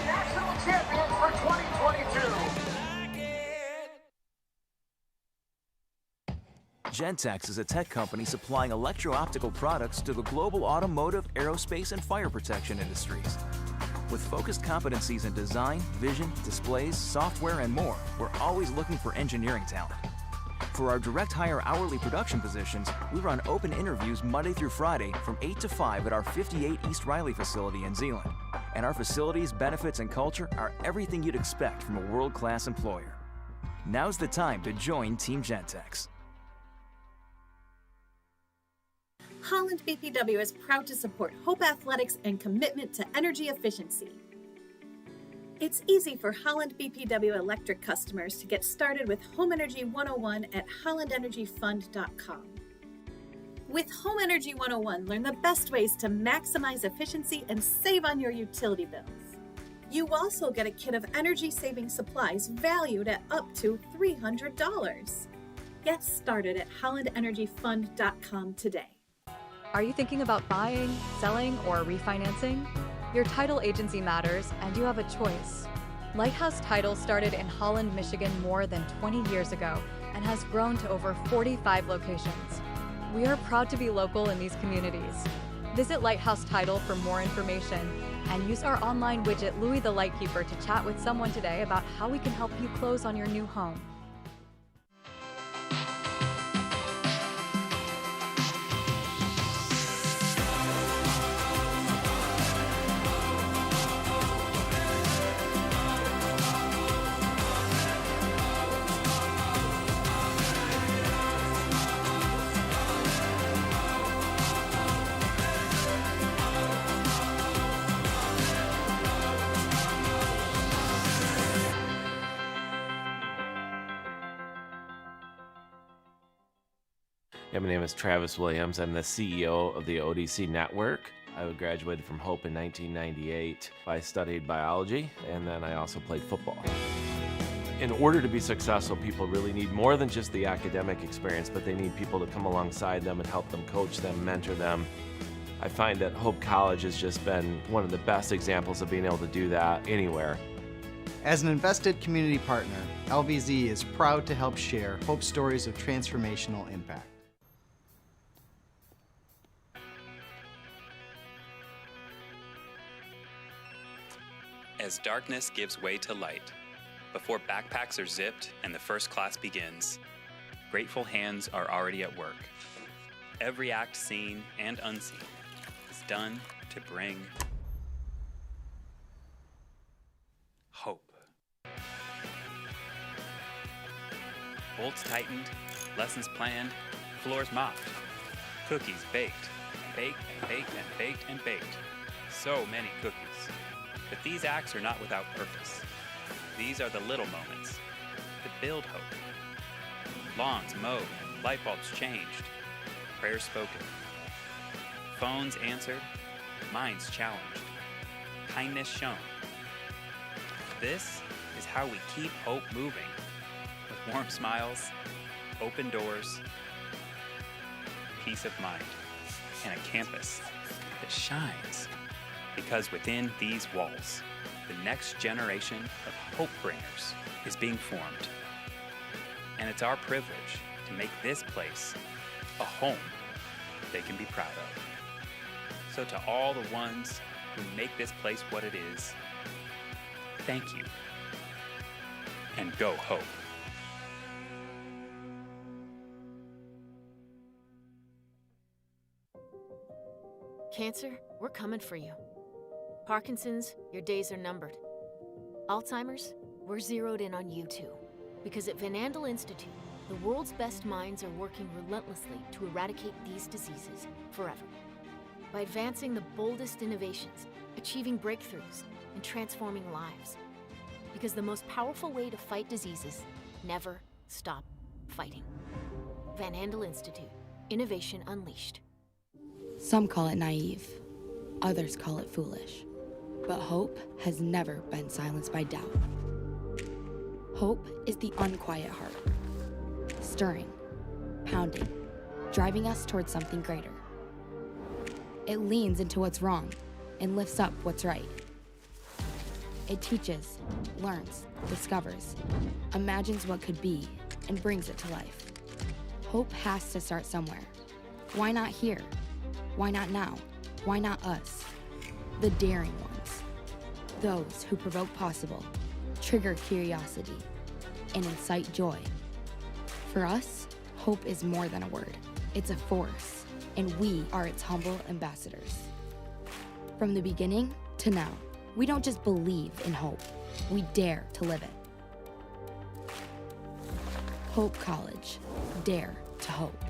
National champions for 2022. Gentex is a tech company supplying electro-optical products to the global automotive, aerospace, and fire protection industries. With focused competencies in design, vision, displays, software, and more, we're always looking for engineering talent. For our direct hire hourly production positions, we run open interviews Monday through Friday from 8 to 5 at our 58 East Riley facility in Zeeland. And our facilities, benefits, and culture are everything you'd expect from a world-class employer. Now's the time to join Team Gentex. Holland BPW is proud to support Hope Athletics and commitment to energy efficiency. It's easy for Holland BPW electric customers to get started with Home Energy 101 at hollandenergyfund.com. With Home Energy 101, learn the best ways to maximize efficiency and save on your utility bills. You also get a kit of energy-saving supplies valued at up to $300. Get started at hollandenergyfund.com today. Are you thinking about buying, selling, or refinancing? Your title agency matters, and you have a choice. Lighthouse Title started in Holland, Michigan more than 20 years ago and has grown to over 45 locations. We are proud to be local in these communities. Visit Lighthouse Title for more information and use our online widget Louis the Lightkeeper to chat with someone today about how we can help you close on your new home. Yeah, my name is Travis Williams. I'm the CEO of the ODC Network. I graduated from Hope in 1998. I studied biology, and then I also played football. In order to be successful, people really need more than just the academic experience, but they need people to come alongside them and help them, coach them, mentor them. I find that Hope College has just been one of the best examples of being able to do that anywhere. As an invested community partner, LVZ is proud to help share Hope stories of transformational impact. As darkness gives way to light, before backpacks are zipped and the first class begins, grateful hands are already at work. Every act seen and unseen is done to bring hope. Bolts tightened, lessons planned, floors mopped, cookies baked, baked and baked and baked and baked. So many cookies. But these acts are not without purpose. These are the little moments that build hope. Lawns mowed, light bulbs changed, prayers spoken, phones answered, minds challenged, kindness shown. This is how we keep hope moving, with warm smiles, open doors, peace of mind, and a campus that shines. Because within these walls, the next generation of hope bringers is being formed. And it's our privilege to make this place a home they can be proud of. So to all the ones who make this place what it is, thank you. And go Hope. Cancer, we're coming for you. Parkinson's, your days are numbered. Alzheimer's, we're zeroed in on you too. Because at Van Andel Institute, the world's best minds are working relentlessly to eradicate these diseases forever. By advancing the boldest innovations, achieving breakthroughs, and transforming lives. Because the most powerful way to fight diseases, never stop fighting. Van Andel Institute, innovation unleashed. Some call it naive, others call it foolish. But hope has never been silenced by doubt. Hope is the unquiet heart, stirring, pounding, driving us towards something greater. It leans into what's wrong and lifts up what's right. It teaches, learns, discovers, imagines what could be, and brings it to life. Hope has to start somewhere. Why not here? Why not now? Why not us? The daring ones. Those who provoke possible, trigger curiosity, and incite joy. For us, hope is more than a word. It's a force, and we are its humble ambassadors. From the beginning to now, we don't just believe in hope, we dare to live it. Hope College, dare to hope.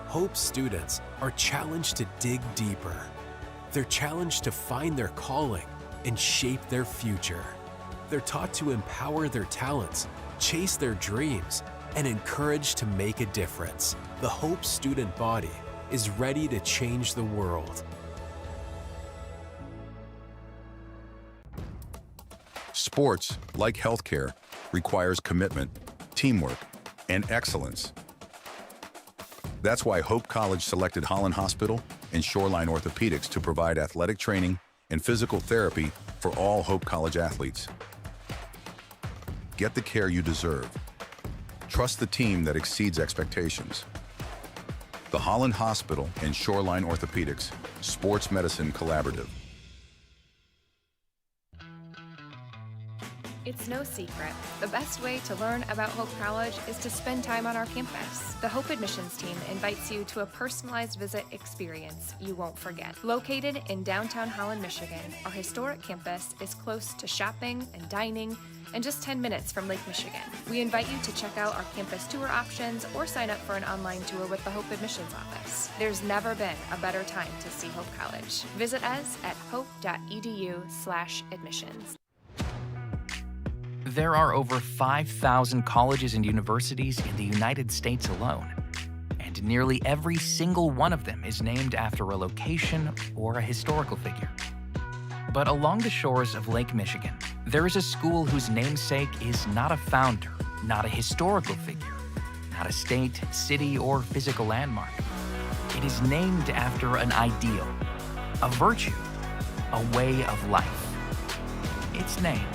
Hope students are challenged to dig deeper. They're challenged to find their calling and shape their future. They're taught to empower their talents, chase their dreams, and encouraged to make a difference. The Hope student body is ready to change the world. Sports, like healthcare, requires commitment, teamwork, and excellence. That's why Hope College selected Holland Hospital and Shoreline Orthopedics to provide athletic training and physical therapy for all Hope College athletes. Get the care you deserve. Trust the team that exceeds expectations. The Holland Hospital and Shoreline Orthopedics Sports Medicine Collaborative. It's no secret. The best way to learn about Hope College is to spend time on our campus. The Hope admissions team invites you to a personalized visit experience you won't forget. Located in downtown Holland, Michigan, our historic campus is close to shopping and dining and just 10 minutes from Lake Michigan. We invite you to check out our campus tour options or sign up for an online tour with the Hope admissions office. There's never been a better time to see Hope College. Visit us at hope.edu/admissions. There are over 5,000 colleges and universities in the United States alone, and nearly every single one of them is named after a location or a historical figure. But along the shores of Lake Michigan, there is a school whose namesake is not a founder, not a historical figure, not a state, city, or physical landmark. It is named after an ideal, a virtue, a way of life. Its name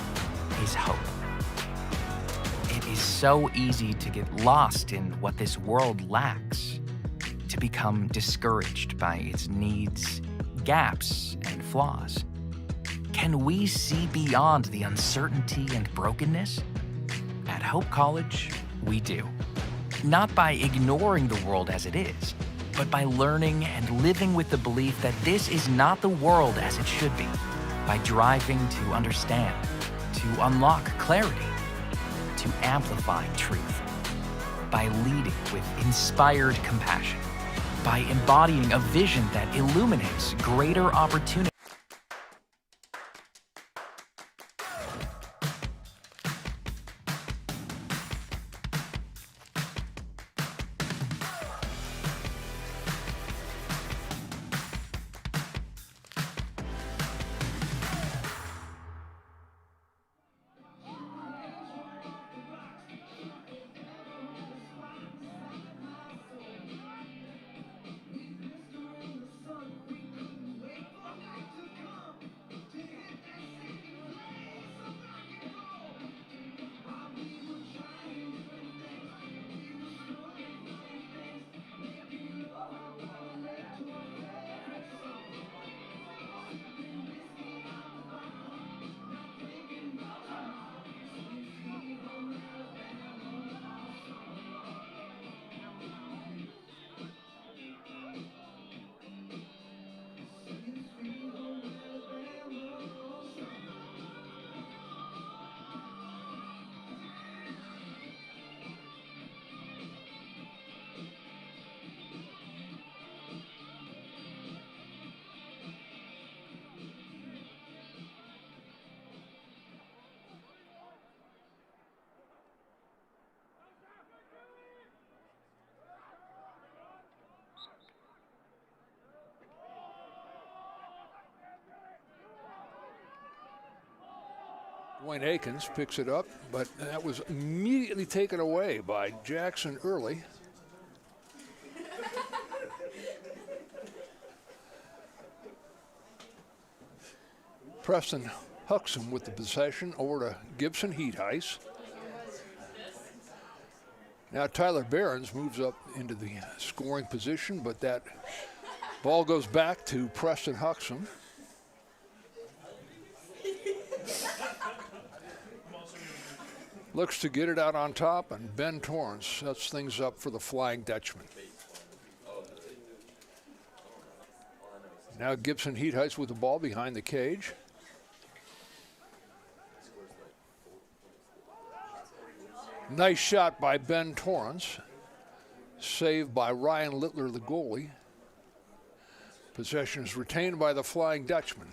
is hope. It is so easy to get lost in what this world lacks, to become discouraged by its needs, gaps, and flaws. Can we see beyond the uncertainty and brokenness? At Hope College, we do. Not by ignoring the world as it is, but by learning and living with the belief that this is not the world as it should be, by driving to understand, to unlock clarity, to amplify truth, by leading with inspired compassion, by embodying a vision that illuminates greater opportunity. Dwayne Akins picks it up, but that was immediately taken away by Jackson Early. Preston Huxham with the possession over to Gibson Heat Ice. Now Tyler Behrens moves up into the scoring position, but that ball goes back to Preston Huxham. Looks to get it out on top, and Ben Torrance sets things up for the Flying Dutchman. Now Gibson Heathheist with the ball behind the cage. Nice shot by Ben Torrance. Saved by Ryan Littler, the goalie. Possession is retained by the Flying Dutchman.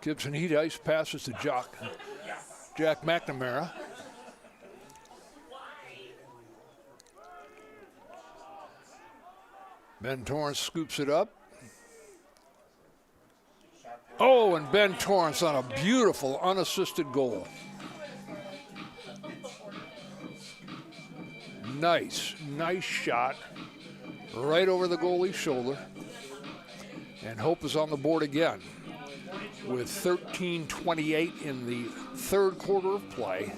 Gibson Heathheist passes to Jack McNamara. Ben Torrance scoops it up. Oh, and Ben Torrance on a beautiful unassisted goal. Nice shot right over the goalie's shoulder. And Hope is on the board again with 13:28 in the third quarter of play.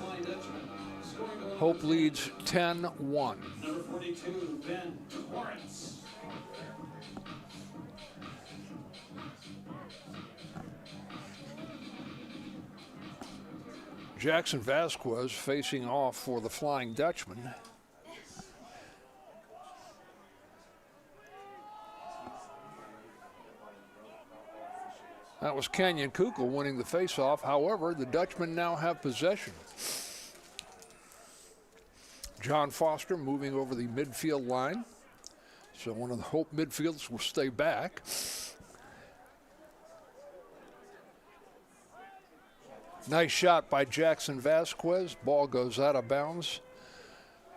Hope leads 10-1. Number 42, Ben Torrance. Jackson Vasquez facing off for the Flying Dutchman. That was Canyon Kukul winning the faceoff. However, the Dutchmen now have possession. John Foster moving over the midfield line. So one of the Hope midfielders will stay back. Nice shot by Jackson Vasquez. Ball goes out of bounds.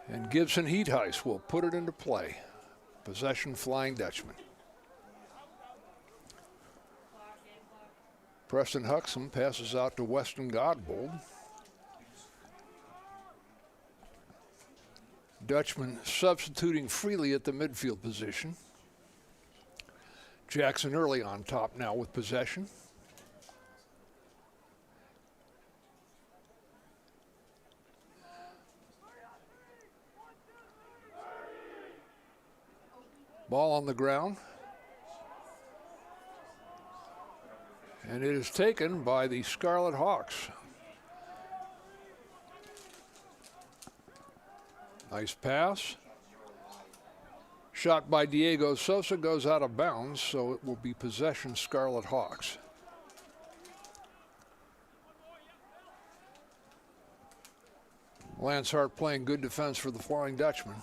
And Gibson Heathheist will put it into play. Possession, Flying Dutchman. Preston Huxham passes out to Weston Godbold. Dutchman substituting freely at the midfield position. Jackson Early on top now with possession. Ball on the ground. And it is taken by the Scarlet Hawks. Nice pass. Shot by Diego Sosa goes out of bounds, so it will be possession Scarlet Hawks. Lance Hart playing good defense for the Flying Dutchman.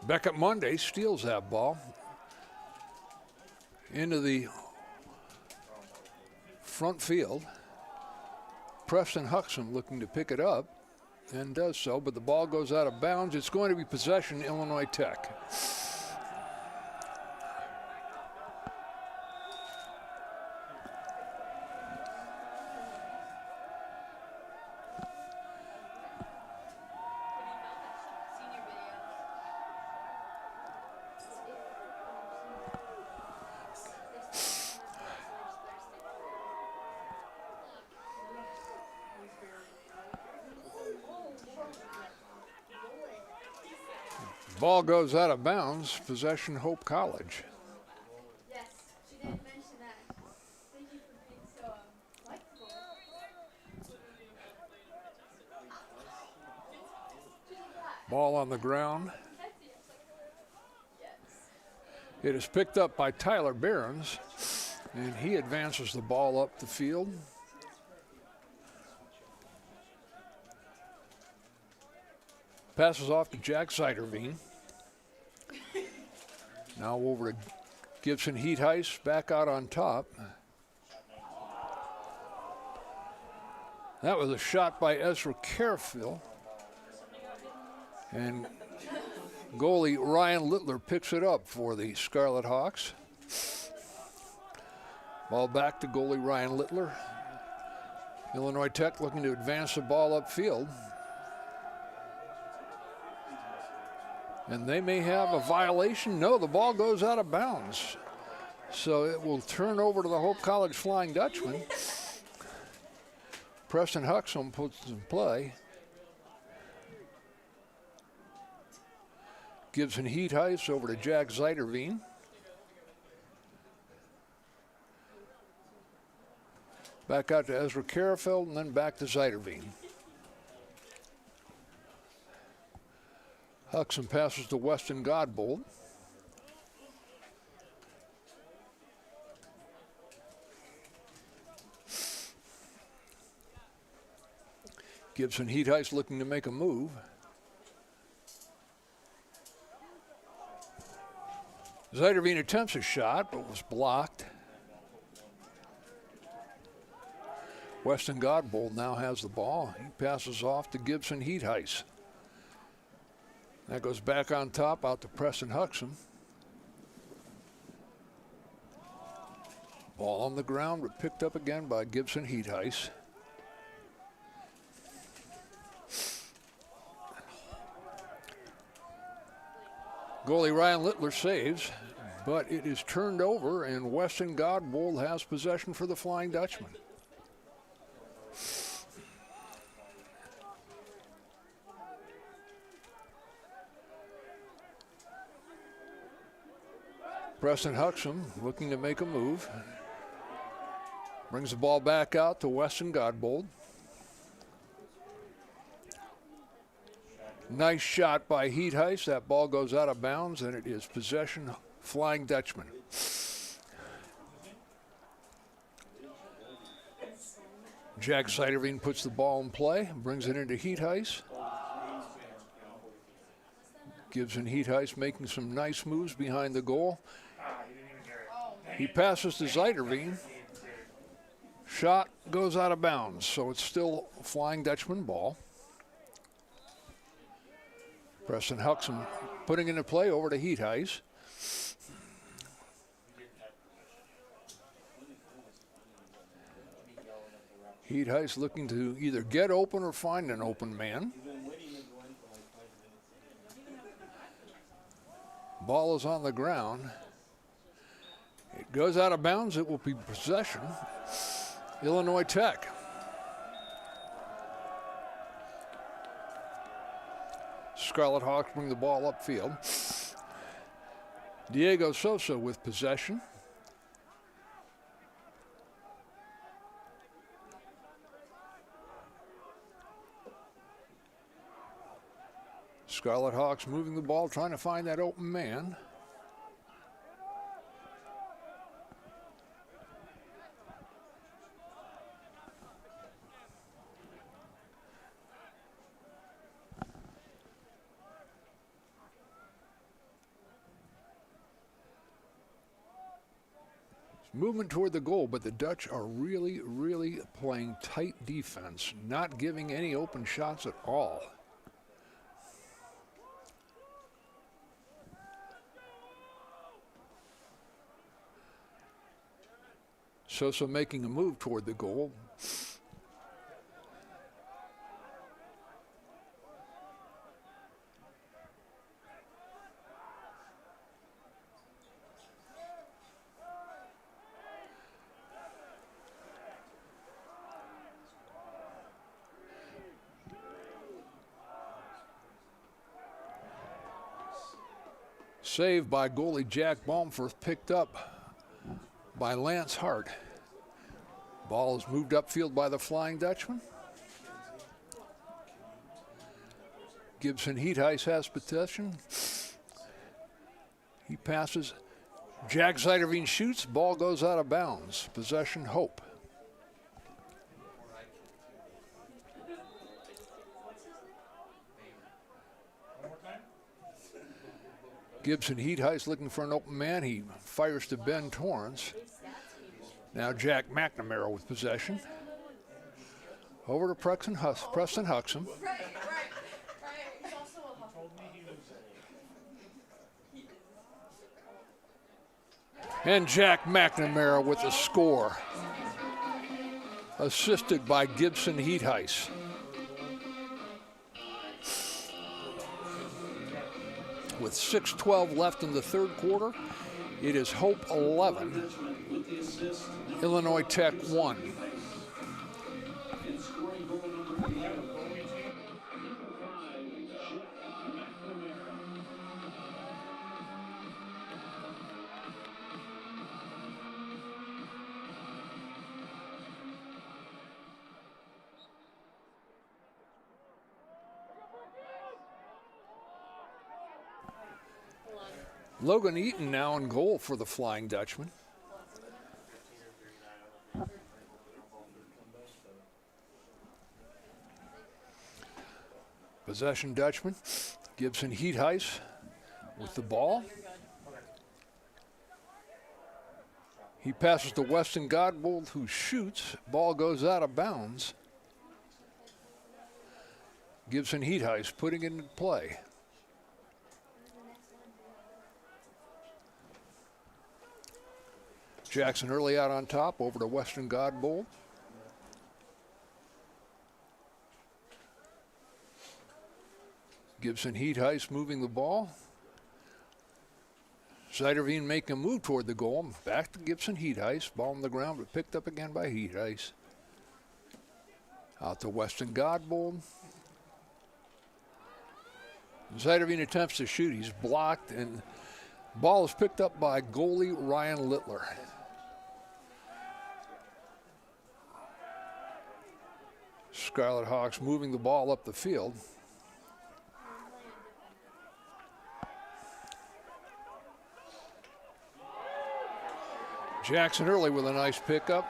Beckett Monday steals that ball into the front field. Preston Huxham looking to pick it up and does so, but the ball goes out of bounds. It's going to be possession Illinois Tech. Ball goes out of bounds, possession Hope College. Yes, she didn't mention that. Thank you for being so flexible. Ball on the ground. It is picked up by Tyler Behrens, and he advances the ball up the field. Passes off to Jack Zeiderveen. Now over to Gibson Heathheist, back out on top. That was a shot by Ezra Carefield. And Goalie Ryan Littler picks it up for the Scarlet Hawks. Ball back to goalie Ryan Littler. Illinois Tech looking to advance the ball upfield. And they may have a violation. No, the ball goes out of bounds. So it will turn over to the Hope College Flying Dutchman. Preston Huxham puts in play. Gibson Heath-Heiss over to Jack Zeiderveen. Back out to Ezra Karafeld and then back to Zeiderveen. Huxham passes to Weston Godbold. Gibson Heath-Heiss looking to make a move. Zeiderveen attempts a shot, but was blocked. Weston Godbold now has the ball. He passes off to Gibson Heath-Heiss. That goes back on top out to Preston Huxham. Ball on the ground, but picked up again by Gibson Heath-Heiss. Goalie Ryan Littler saves, but it is turned over, and Weston Godbold has possession for the Flying Dutchman. Preston Huxham looking to make a move. Brings the ball back out to Weston Godbold. Nice shot by Heath-Heiss. That ball goes out of bounds, and it is possession Flying Dutchman. Jack Zeiderveen puts the ball in play, brings it into Heath-Heiss. Gibson Heath-Heiss making some nice moves behind the goal. He passes to Zeiderveen. Shot goes out of bounds, so it's still Flying Dutchman ball. Preston Huxham putting into play over to Heath-Heiss. Heath-Heiss looking to either get open or find an open man. Ball is on the ground. It goes out of bounds. It will be possession. Illinois Tech. Scarlet Hawks bring the ball upfield. Diego Sosa with possession. Scarlet Hawks moving the ball, trying to find that open man. Movement toward the goal, but the Dutch are really, really playing tight defense, not giving any open shots at all. Sosa making a move toward the goal. Saved by goalie Jack Baumforth, picked up by Lance Hart. Ball is moved upfield by the Flying Dutchman. Gibson Heath-Heiss has possession. He passes. Jack Zeiderveen shoots. Ball goes out of bounds. Possession Hope. Gibson Heath-Heiss looking for an open man. He fires to Ben Torrance. Now Jack McNamara with possession. Over to Preston Huxham. And Jack McNamara with the score, assisted by Gibson Heatheis. With 6:12 left in the third quarter, it is Hope 11, Illinois Tech 1. Logan Eaton now in goal for the Flying Dutchman. Possession Dutchman. Gibson Heatheis with the ball. He passes to Weston Godbold, who shoots. Ball goes out of bounds. Gibson Heatheis putting it in play. Jackson Early out on top, over to Weston Godbold. Gibson Heatheis moving the ball. Zeiderveen making a move toward the goal. Back to Gibson Heatheis. Ball on the ground, but picked up again by Heatheis. Out to Weston Godbold. Zeiderveen attempts to shoot. He's blocked, and ball is picked up by goalie Ryan Littler. Scarlet Hawks moving the ball up the field. Jackson Early with a nice pickup.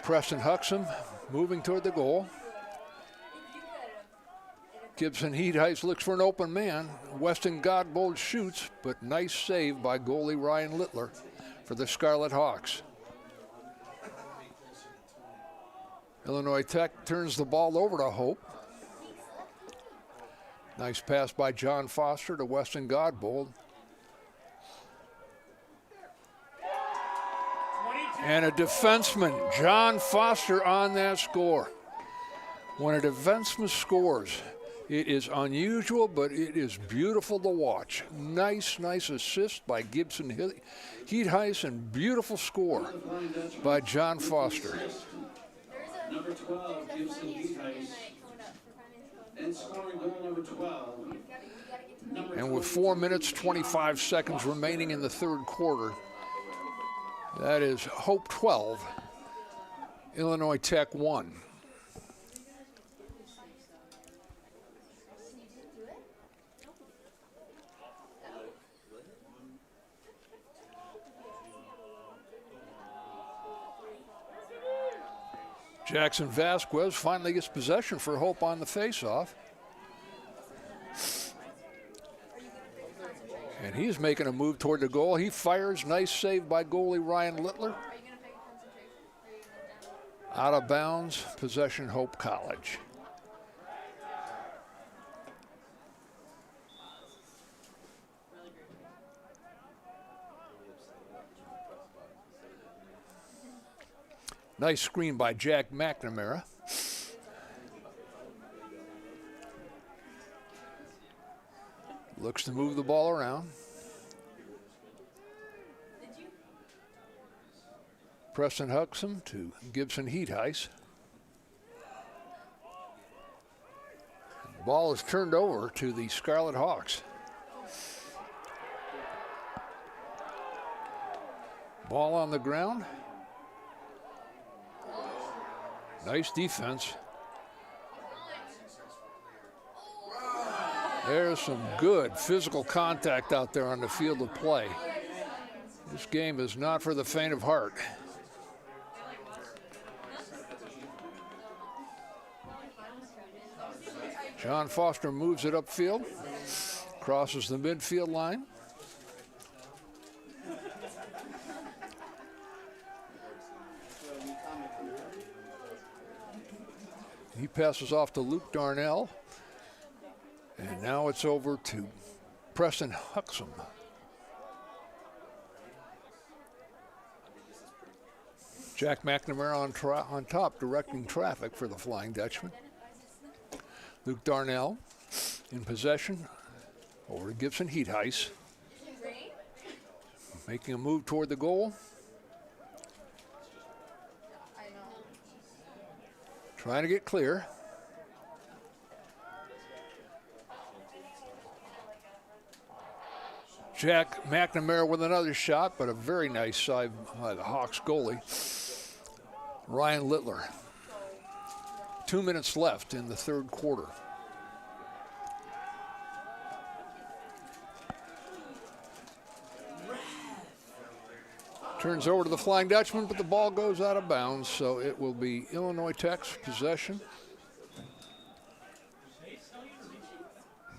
Preston Huxham moving toward the goal. Gibson Heatheis looks for an open man. Weston Godbold shoots, but nice save by goalie Ryan Littler for the Scarlet Hawks. Illinois Tech turns the ball over to Hope. Nice pass by John Foster to Weston Godbold. And a defenseman, John Foster, on that score. When a defenseman scores, it is unusual, but it is beautiful to watch. Nice assist by Gibson Heatheis, and beautiful score by John Foster. Number 12, Gibson Heatheis. And scoring goal number 12. And with 4 minutes, 25 seconds remaining in the third quarter, that is Hope 12, Illinois Tech 1. Jackson Vasquez finally gets possession for Hope on the faceoff. And he's making a move toward the goal. He fires, nice save by goalie Ryan Littler. Out of bounds, possession Hope College. Nice screen by Jack McNamara. Looks to move the ball around. Preston Huxham to Gibson Heatheis. Ball is turned over to the Scarlet Hawks. Ball on the ground. Nice defense. There's some good physical contact out there on the field of play. This game is not for the faint of heart. John Foster moves it upfield, crosses the midfield line. He passes off to Luke Darnell. And now it's over to Preston Huxham. Jack McNamara on top, directing traffic for the Flying Dutchman. Luke Darnell in possession over to Gibson Heatheis. Making a move toward the goal. Trying to get clear. Jack McNamara with another shot, but a very nice save by the Hawks goalie, Ryan Littler. 2 minutes left in the third quarter. Turns over to the Flying Dutchman, but the ball goes out of bounds, so it will be Illinois Tech's possession.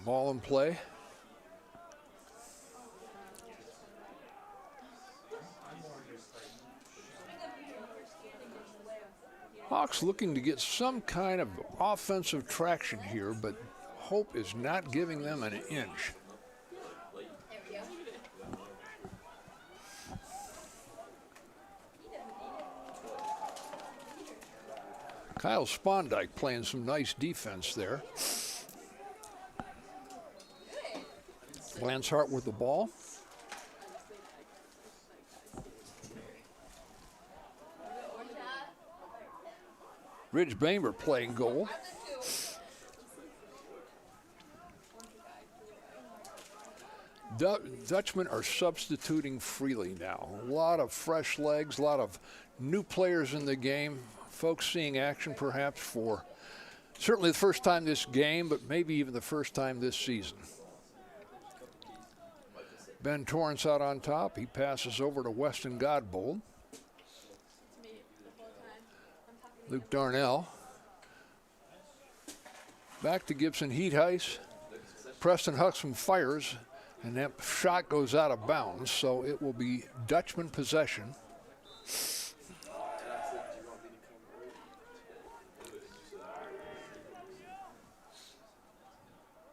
Ball in play. Hawks looking to get some kind of offensive traction here, but Hope is not giving them an inch. Kyle Spondike playing some nice defense there. Lance Hart with the ball. Ridge Bamer playing goal. Dutchmen are substituting freely now. A lot of fresh legs, a lot of new players in the game. Folks seeing action perhaps for certainly the first time this game, but maybe even the first time this season. Ben Torrance out on top. He passes over to Weston Godbold. Luke Darnell. Back to Gibson Heatheis. Preston Huxham fires, and that shot goes out of bounds, so it will be Dutchman possession.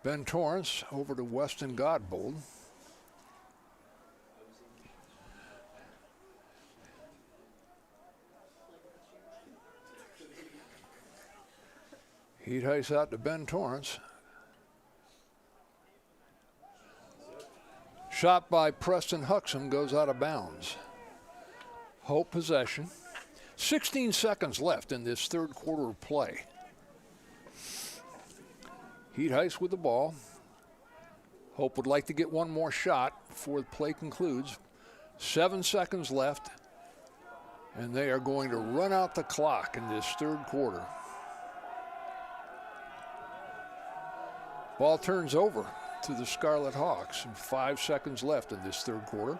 Ben Torrance over to Weston Godbold. Heatheis out to Ben Torrance. Shot by Preston Huxham goes out of bounds. Hope possession. 16 seconds left in this third quarter of play. Heatheis with the ball. Hope would like to get one more shot before the play concludes. 7 seconds left, and they are going to run out the clock in this third quarter. Ball turns over to the Scarlet Hawks, and 5 seconds left in this third quarter.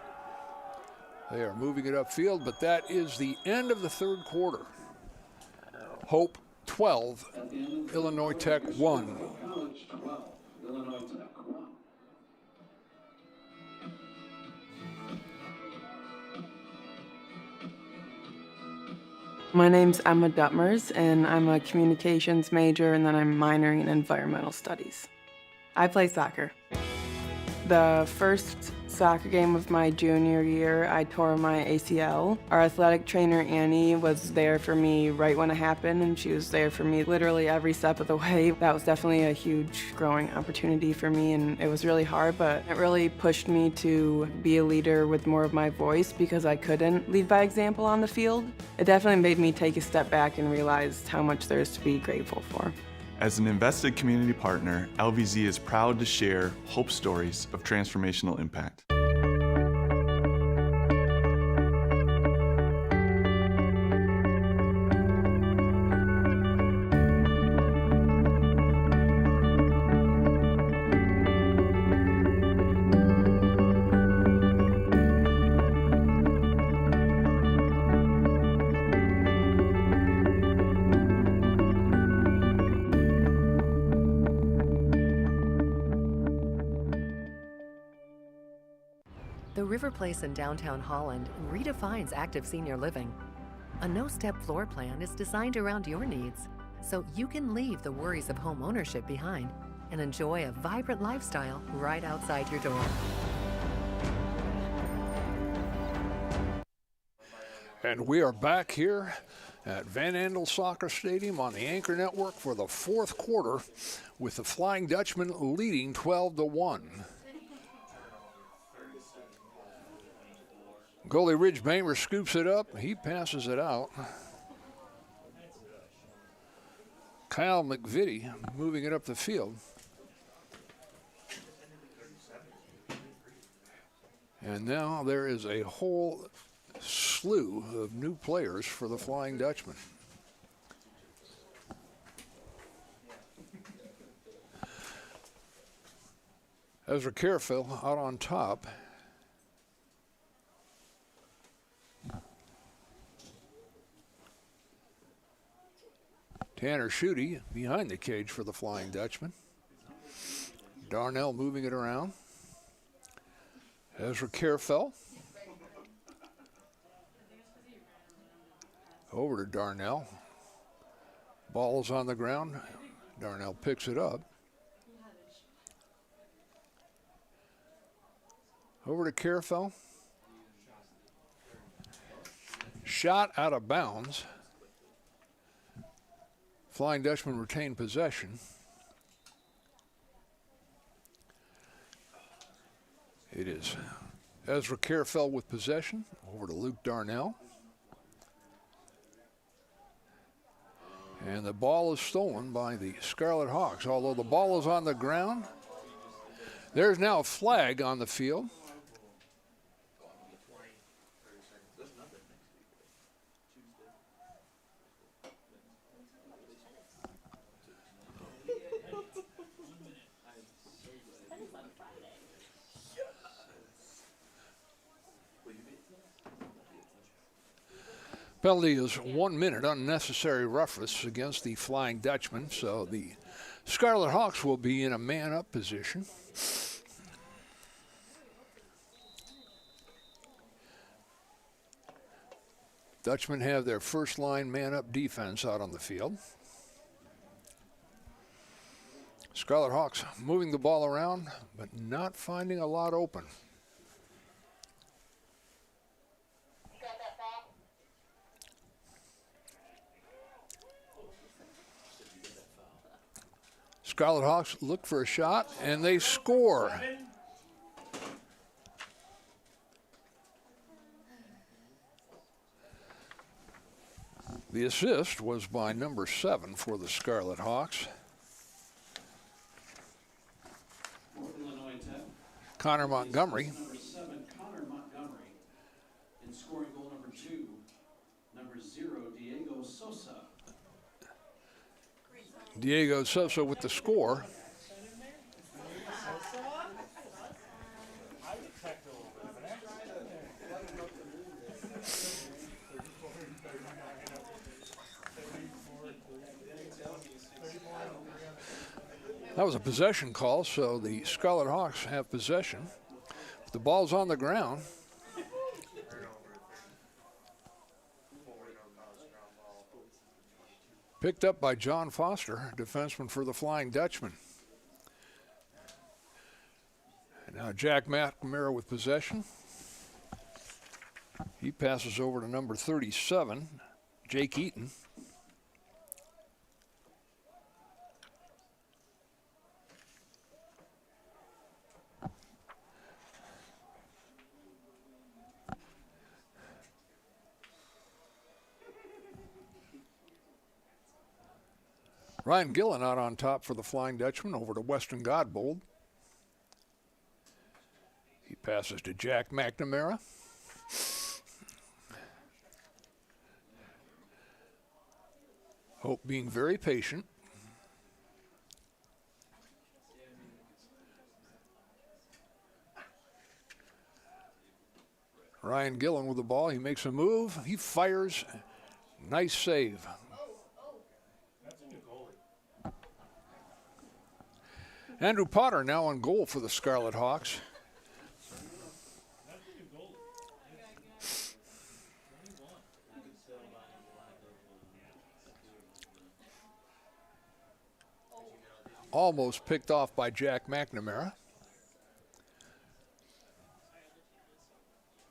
They are moving it upfield, but that is the end of the third quarter. Hope 12, Illinois Tech 1. My name's Emma Duttmers, and I'm a communications major, and then I'm minoring in environmental studies. I play soccer. The first soccer game of my junior year, I tore my ACL. Our athletic trainer, Annie, was there for me right when it happened, and she was there for me literally every step of the way. That was definitely a huge growing opportunity for me, and it was really hard, but it really pushed me to be a leader with more of my voice because I couldn't lead by example on the field. It definitely made me take a step back and realize how much there is to be grateful for. As an invested community partner, LVZ is proud to share Hope stories of transformational impact. The River Place in downtown Holland redefines active senior living. A no-step floor plan is designed around your needs, so you can leave the worries of home ownership behind and enjoy a vibrant lifestyle right outside your door. And we are back here at Van Andel Soccer Stadium on the Anchor Network for the fourth quarter with the Flying Dutchman leading 12-1. Goalie Ridge Bamer scoops it up. He passes it out. Kyle McVitie moving it up the field. And now there is a whole slew of new players for the Flying Dutchman. Ezra Careful out on top. Tanner Schutte behind the cage for the Flying Dutchman. Darnell moving it around. Ezra Carefel. Over to Darnell. Ball is on the ground. Darnell picks it up. Over to Carefel. Shot out of bounds. Flying Dutchman retained possession. It is Ezra Carefel with possession. Over to Luke Darnell. And the ball is stolen by the Scarlet Hawks. Although the ball is on the ground, there's now a flag on the field. Penalty is 1 minute unnecessary roughness against the Flying Dutchman, so the Scarlet Hawks will be in a man-up position. Dutchmen have their first line man-up defense out on the field. Scarlet Hawks moving the ball around, but not finding a lot open. Scarlet Hawks look for a shot, and they score. The assist was by number 7 for the Scarlet Hawks. Connor Montgomery. Number 7, Connor Montgomery. And scoring goal number 2, number 0, Diego Sosa. Diego Sosa with the score. That was a possession call, so the Scarlet Hawks have possession. The ball's on the ground. Picked up by John Foster, defenseman for the Flying Dutchman. And now Jack McNamara with possession. He passes over to number 37, Jake Eaton. Ryan Gillen out on top for the Flying Dutchman, over to Weston Godbold. He passes to Jack McNamara. Hope being very patient. Ryan Gillen with the ball. He makes a move. He fires. Nice save. Andrew Potter now on goal for the Scarlet Hawks. Almost picked off by Jack McNamara.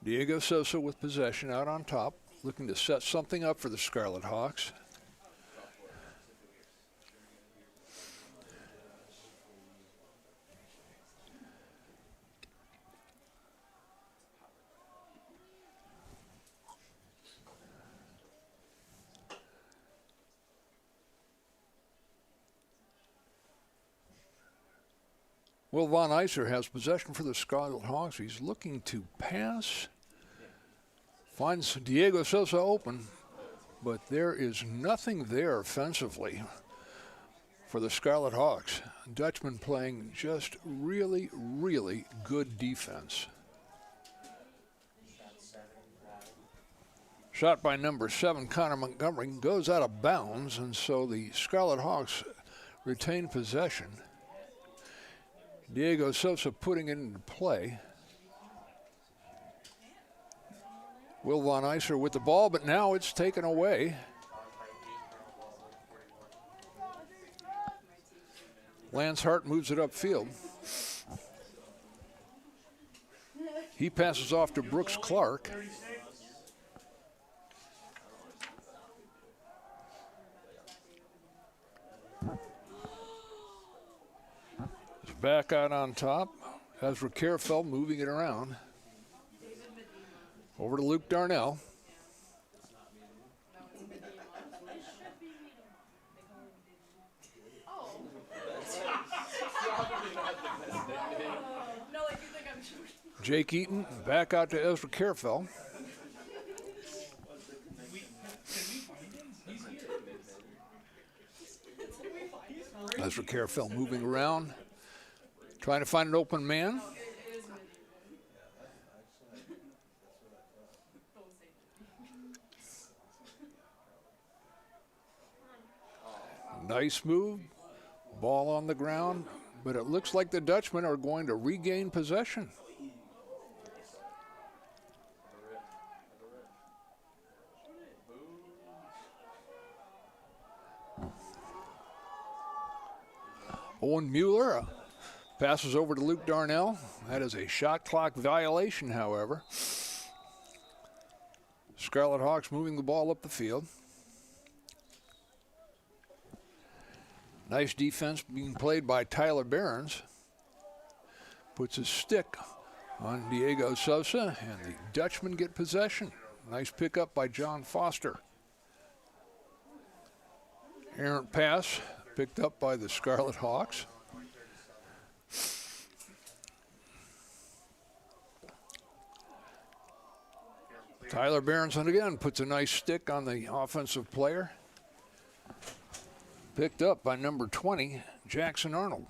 Diego Sosa with possession out on top. looking to set something up for the Scarlet Hawks. Will Von Iser has possession for the Scarlet Hawks. He's looking to pass. Finds Diego Sosa open, but there is nothing there offensively for the Scarlet Hawks. Dutchman playing just really, really good defense. Shot by number 7, Connor Montgomery, goes out of bounds, and so the Scarlet Hawks retain possession. Diego Sosa putting it into play. Will Von Iser with the ball, but now it's taken away. Lance Hart moves it upfield. He passes off to Brooks Clark. Back out on top. Ezra Carefeld moving it around. Over to Luke Darnell. Jake Eaton back out to Ezra Carefeld. Ezra Carefeld moving around. Trying to find an open man. Nice move. Ball on the ground, but it looks like the Dutchmen are going to regain possession. Owen Mueller passes over to Luke Darnell. That is a shot clock violation, however. Scarlet Hawks moving the ball up the field. Nice defense being played by Tyler Behrens. Puts his stick on Diego Sosa, and the Dutchmen get possession. Nice pickup by John Foster. Errant pass picked up by the Scarlet Hawks. Tyler Berenson again puts a nice stick on the offensive player. Picked up by number 20, Jackson Arnold.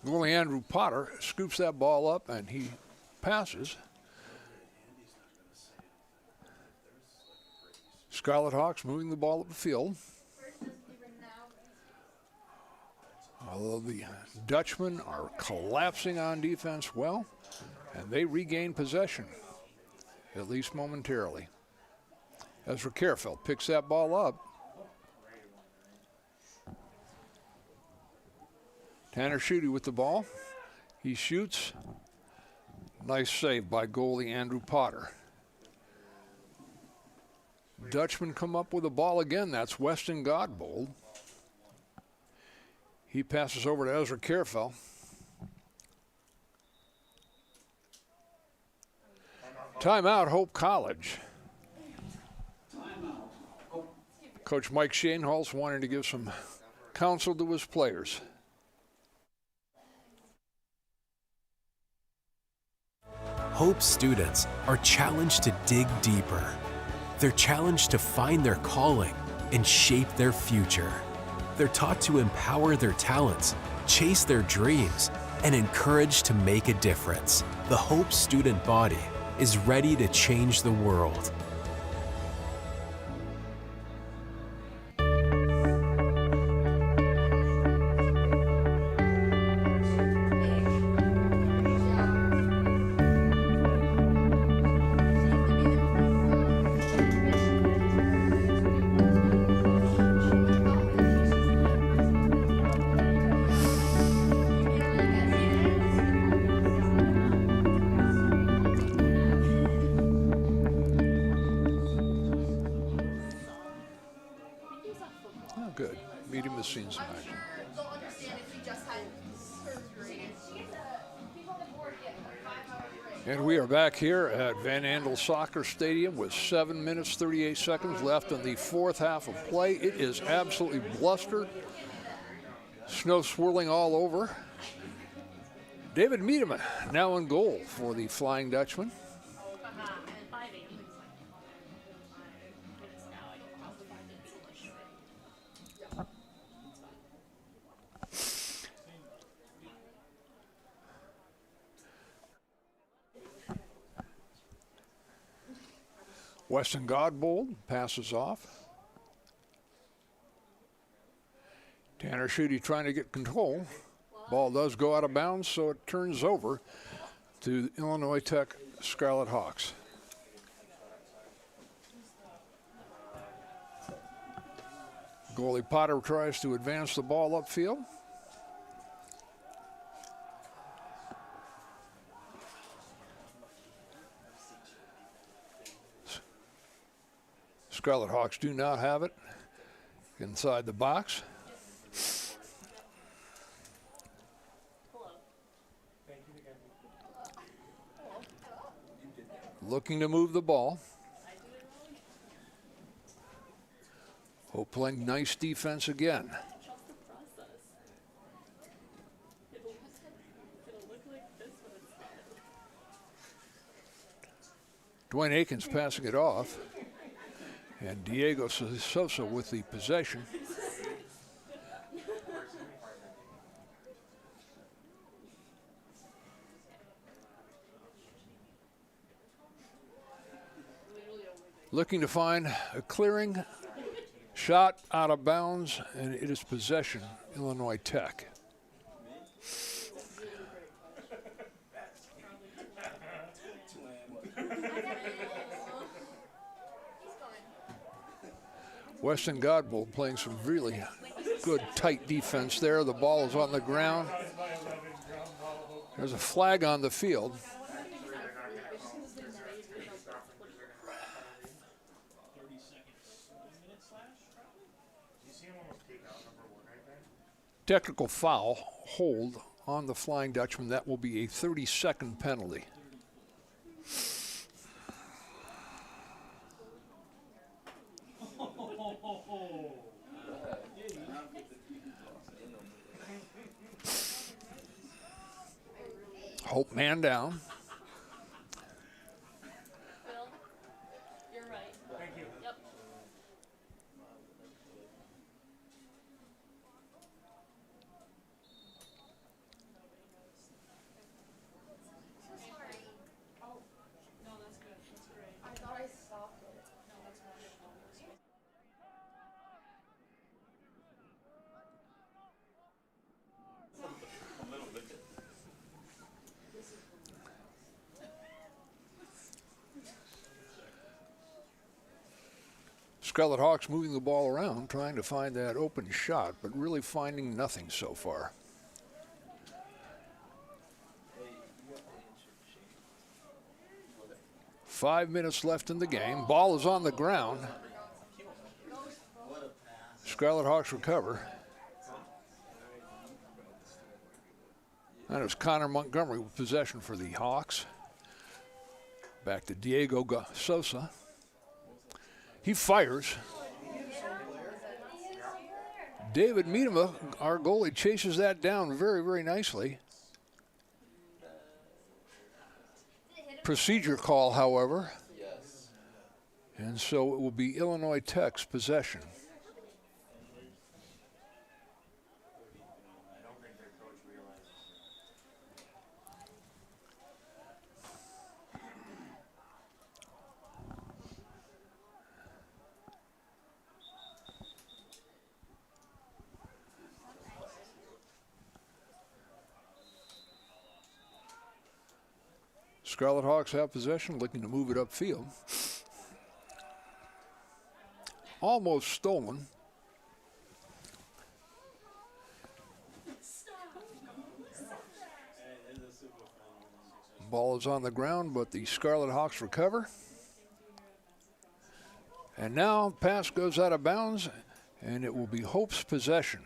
Goalie Andrew Potter scoops that ball up and he passes. Scarlet Hawks moving the ball up the field. Although the Dutchmen are collapsing on defense well, and they regain possession, at least momentarily. Ezra Carefeld picks that ball up. Tanner Schutte with the ball. He shoots. Nice save by goalie Andrew Potter. Dutchmen come up with the ball again. That's Weston Godbold. He passes over to Ezra Carefeld. Timeout, Hope College. Coach Mike Shanehal's wanting to give some counsel to his players. Hope students are challenged to dig deeper. They're challenged to find their calling and shape their future. They're taught to empower their talents, chase their dreams, and encouraged to make a difference. The Hope student body is ready to change the world. seen some action. They'll understand if we just had surgery. And we are back here at Van Andel Soccer Stadium with 7 minutes, 38 seconds left in the fourth half of play. It is absolutely blustered. Snow swirling all over. David Miedema now in goal for the Flying Dutchman. Weston Godbold passes off. Tanner Schutte trying to get control. Ball does go out of bounds, so it turns over to Illinois Tech Scarlet Hawks. Goalie Potter tries to advance the ball upfield. Scarlet Hawks do not have it inside the box. Looking to move the ball. Hope playing nice defense again. Dwayne Akins passing it off. And Diego Sosa with the possession. Looking to find a clearing shot out of bounds, and it is possession, Illinois Tech. Weston Godbold playing some really good tight defense there. The ball is on the ground. There's a flag on the field. Technical foul, hold on the Flying Dutchman. That will be a 30-second penalty. Hope man down. You're right. Thank you. Yep. Scarlet Hawks moving the ball around, trying to find that open shot, but really finding nothing so far. Five minutes left in the game. Ball is on the ground. Scarlet Hawks recover. That is Connor Montgomery with possession for the Hawks. Back to Diego Sosa. He fires. David Miedema, our goalie, chases that down very, very nicely. Procedure call, however. And so it will be Illinois Tech's possession. Scarlet Hawks have possession, looking to move it upfield. Almost stolen. Ball is on the ground, but the Scarlet Hawks recover. And now pass goes out of bounds, and it will be Hope's possession.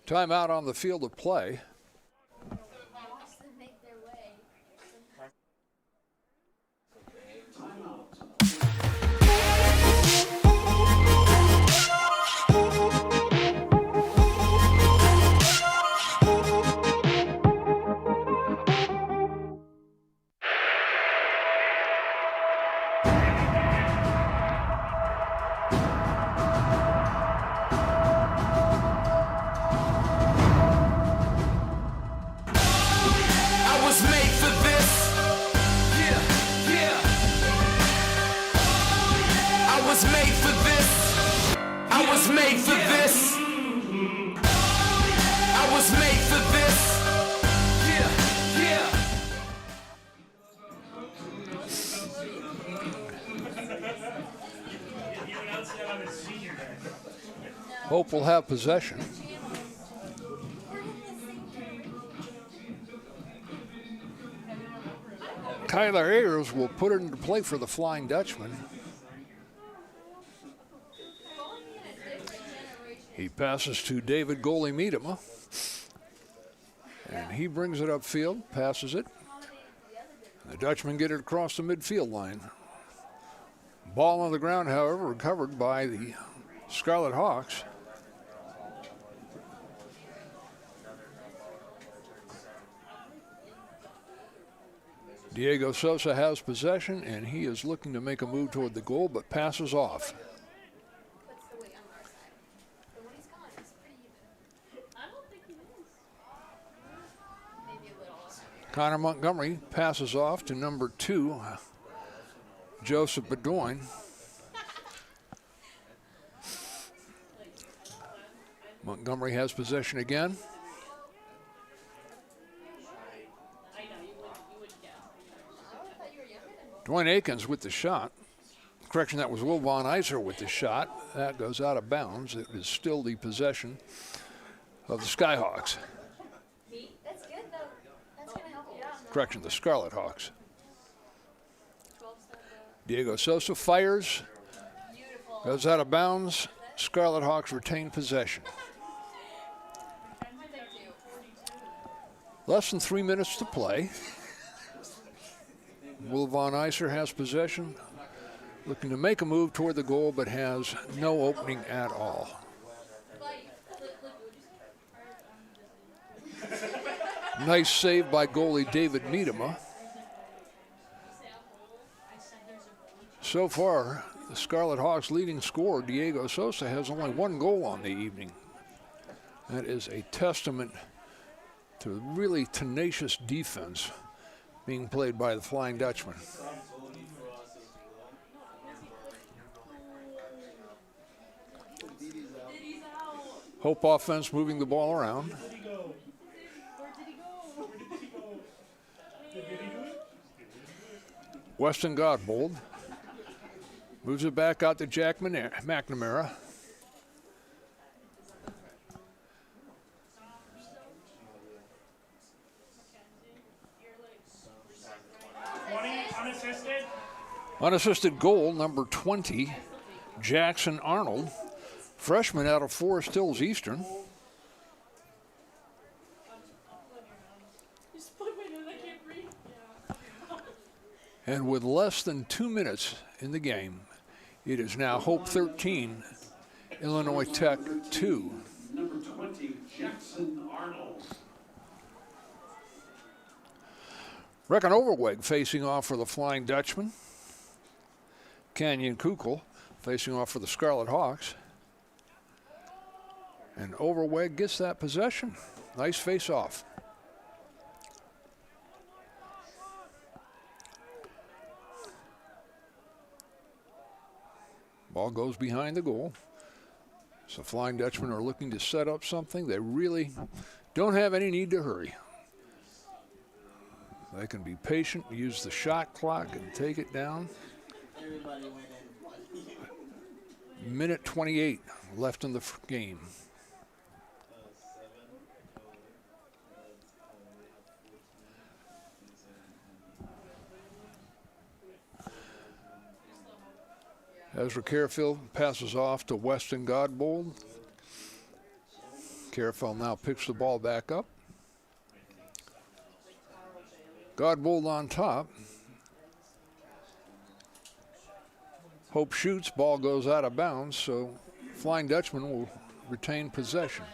Timeout on the field of play. Hope will have possession. Kyler Ayers will put it into play for the Flying Dutchman. He passes to David goalie Miedema. And he brings it upfield, passes it. The Dutchmen get it across the midfield line. Ball on the ground, however, recovered by the Scarlet Hawks. Diego Sosa has possession, and he is looking to make a move toward the goal, but passes off. Connor Montgomery passes off to number 2, Joseph Bedoin. Montgomery has possession again. Dwayne Akins with the shot. Correction, that was Will Von Iser with the shot. That goes out of bounds. It is still the possession of the Skyhawks. That's good, though. That's going to help you. Correction, the Scarlet Hawks. Diego Sosa fires. Goes out of bounds. Scarlet Hawks retain possession. Less than 3 minutes to play. Will Von Iser has possession, looking to make a move toward the goal, but has no opening at all. Nice save by goalie David Miedema. So far, the Scarlet Hawks' leading scorer, Diego Sosa, has only 1 goal on the evening. That is a testament to really tenacious defense being played by the Flying Dutchman. Hope offense moving the ball around. Weston Godbold moves it back out to Jack McNamara. Unassisted goal, number 20, Jackson Arnold, freshman out of Forest Hills Eastern. And with less than 2 minutes in the game, it is now Hope 13, Illinois Tech 2. Number 20, Jackson Arnold. Reckon Overweg facing off for the Flying Dutchman. Canyon Kukul facing off for the Scarlet Hawks. And Overweg gets that possession. Nice face-off. Ball goes behind the goal. So Flying Dutchmen are looking to set up something. They really don't have any need to hurry. They can be patient, use the shot clock, and take it down. Minute 28 left in the game. Ezra Carefield passes off to Weston Godbold. Carafel now picks the ball back up. Godbold on top. Hope shoots, ball goes out of bounds, so Flying Dutchman will retain possession.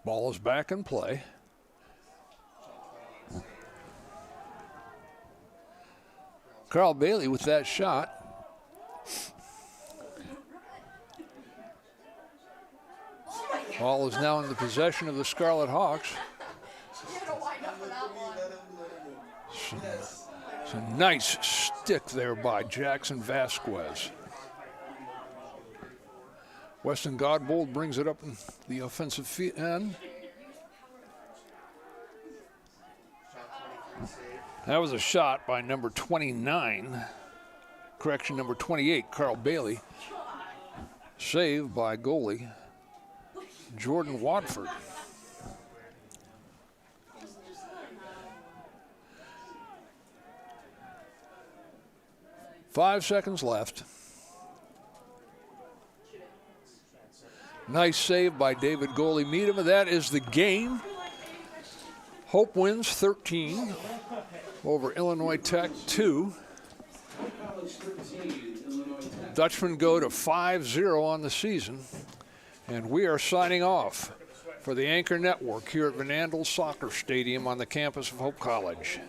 Ball is back in play. Carl Bailey with that shot. Ball is now in the possession of the Scarlet Hawks. It's a nice stick there by Jackson Vasquez. Weston Godbold brings it up in the offensive end. That was a shot by number 29. Correction, number 28, Carl Bailey. Saved by goalie Jordan Watford. Five seconds left. Nice save by David goalie Meadham. That is the game. Hope wins 13 over Illinois Tech 2. Dutchmen go to 5-0 on the season. And we are signing off for the Anchor Network here at Van Andel Soccer Stadium on the campus of Hope College.